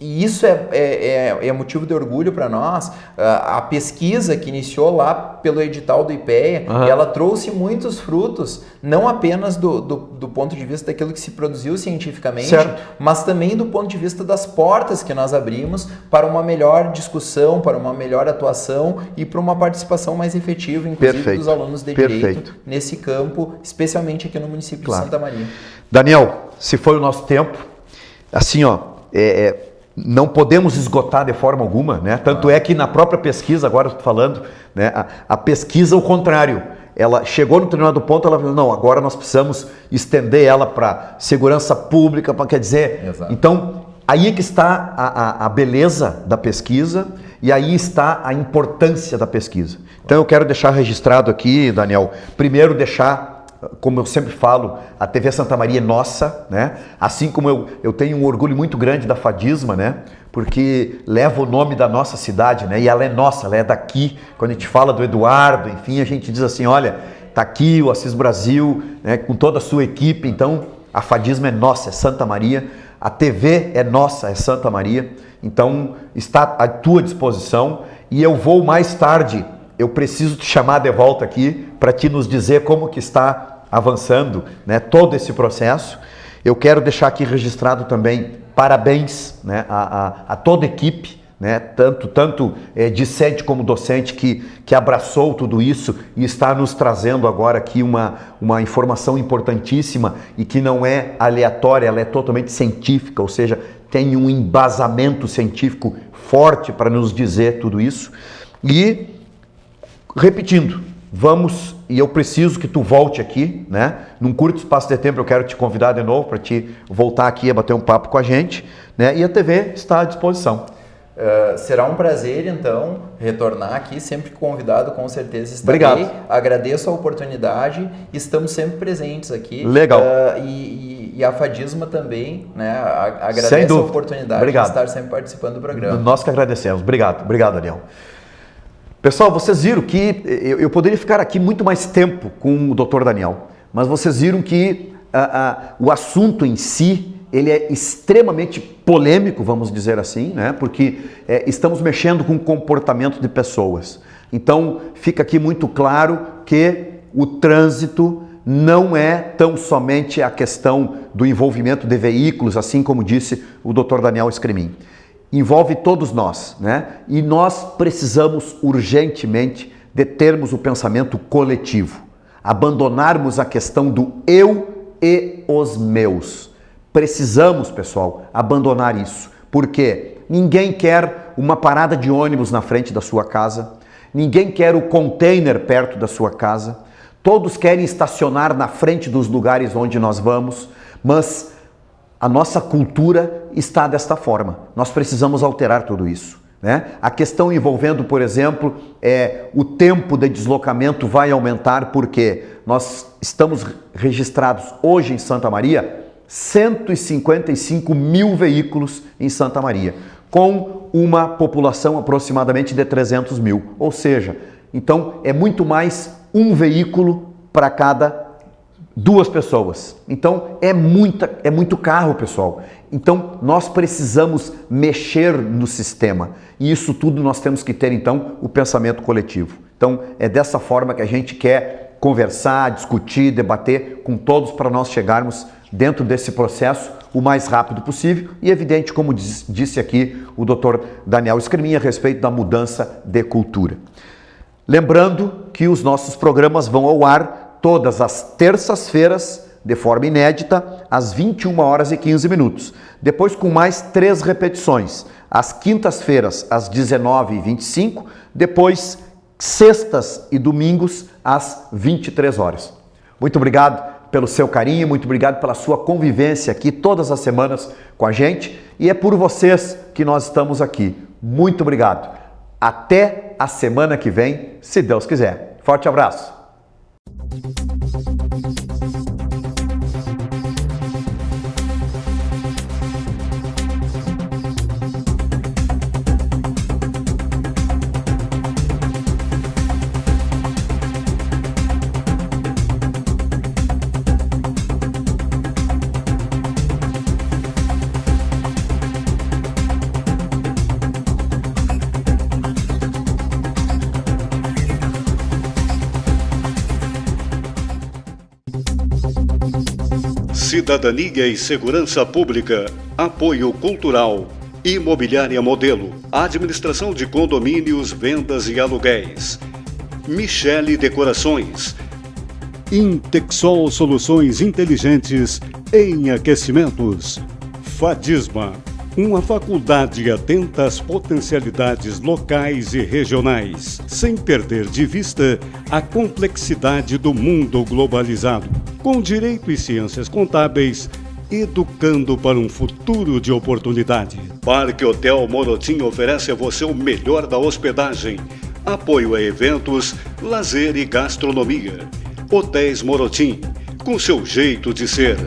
E isso é motivo de orgulho para nós. A pesquisa que iniciou lá pelo edital do IPEA, ela trouxe muitos frutos, não apenas do ponto de vista daquilo que se produziu cientificamente, mas também do ponto de vista das portas que nós abrimos para uma melhor discussão, para uma melhor atuação e para uma participação mais efetiva, inclusive dos alunos de direito nesse campo, especialmente aqui no município de Santa Maria. Daniel, se foi o nosso tempo, assim, não podemos esgotar de forma alguma, né? Tanto é que na própria pesquisa, agora eu estou falando, né, a pesquisa, o contrário, ela chegou no determinado ponto, ela falou, não, agora nós precisamos estender ela para segurança pública, quer dizer, então, aí é que está a beleza da pesquisa e aí está a importância da pesquisa. Então eu quero deixar registrado aqui, Daniel, primeiro deixar, como eu sempre falo, a TV Santa Maria é nossa, né? Assim como eu tenho um orgulho muito grande da FADISMA, né? Porque leva o nome da nossa cidade, né? E ela é nossa, ela é daqui. Quando a gente fala do Eduardo, enfim, a gente diz assim, olha, tá aqui o Assis Brasil, né? Com toda a sua equipe, então a FADISMA é nossa, é Santa Maria. A TV é nossa, é Santa Maria. Então está à tua disposição e eu vou mais tarde, eu preciso te chamar de volta aqui para te nos dizer como que está avançando, né, todo esse processo. Eu quero deixar aqui registrado também parabéns, né, a toda a equipe né? Tanto discente como docente que abraçou tudo isso e está nos trazendo agora aqui uma informação importantíssima e que não é aleatória, ela é totalmente científica, ou seja, tem um embasamento científico forte para nos dizer tudo isso. E, repetindo, e eu preciso que tu volte aqui, né? Num curto espaço de tempo eu quero te convidar de novo para te voltar aqui a bater um papo com a gente, né? E a TV está à disposição. Será um prazer, então, retornar aqui, sempre convidado, com certeza estarei. Obrigado. Agradeço a oportunidade, estamos sempre presentes aqui. Legal. E a Fadisma também, né? Agradeço a oportunidade de estar sempre participando do programa. Nós que agradecemos. Obrigado, Daniel. Pessoal, vocês viram que eu poderia ficar aqui muito mais tempo com o Dr. Daniel, mas vocês viram que o assunto em si, ele é extremamente polêmico, vamos dizer assim, né? Porque estamos mexendo com o comportamento de pessoas. Então, fica aqui muito claro que o trânsito não é tão somente a questão do envolvimento de veículos, assim como disse o Dr. Daniel Escremin. Envolve todos nós, né? E nós precisamos urgentemente de termos o pensamento coletivo, abandonarmos a questão do eu e os meus. Precisamos, pessoal, abandonar isso, porque ninguém quer uma parada de ônibus na frente da sua casa, ninguém quer o container perto da sua casa, todos querem estacionar na frente dos lugares onde nós vamos, mas a nossa cultura está desta forma. Nós precisamos alterar tudo isso, né? A questão envolvendo, por exemplo, o tempo de deslocamento vai aumentar porque nós estamos registrados hoje em Santa Maria 155 mil veículos em Santa Maria, com uma população aproximadamente de 300 mil. Ou seja, então é muito mais um veículo para cada 2 pessoas. Então é muito carro, pessoal. Então nós precisamos mexer no sistema. E isso tudo nós temos que ter, então, o pensamento coletivo. Então é dessa forma que a gente quer conversar, discutir, debater com todos para nós chegarmos dentro desse processo o mais rápido possível e evidente, como disse aqui o Dr. Daniel Escremin, a respeito da mudança de cultura. Lembrando que os nossos programas vão ao ar todas as terças-feiras, de forma inédita, às 21h15. Depois com mais 3 repetições, às quintas-feiras, às 19h25, depois sextas e domingos, às 23h. Muito obrigado pelo seu carinho, muito obrigado pela sua convivência aqui todas as semanas com a gente, e é por vocês que nós estamos aqui. Muito obrigado. Até a semana que vem, se Deus quiser. Forte abraço. Cidadania e Segurança Pública, Apoio Cultural, Imobiliária Modelo, Administração de Condomínios, Vendas e Aluguéis, Michele Decorações, Intexol Soluções Inteligentes em Aquecimentos, Fadisma, uma faculdade atenta às potencialidades locais e regionais, sem perder de vista a complexidade do mundo globalizado, com direito e ciências contábeis, educando para um futuro de oportunidade. Parque Hotel Morotim oferece a você o melhor da hospedagem, apoio a eventos, lazer e gastronomia. Hotéis Morotim, com seu jeito de ser.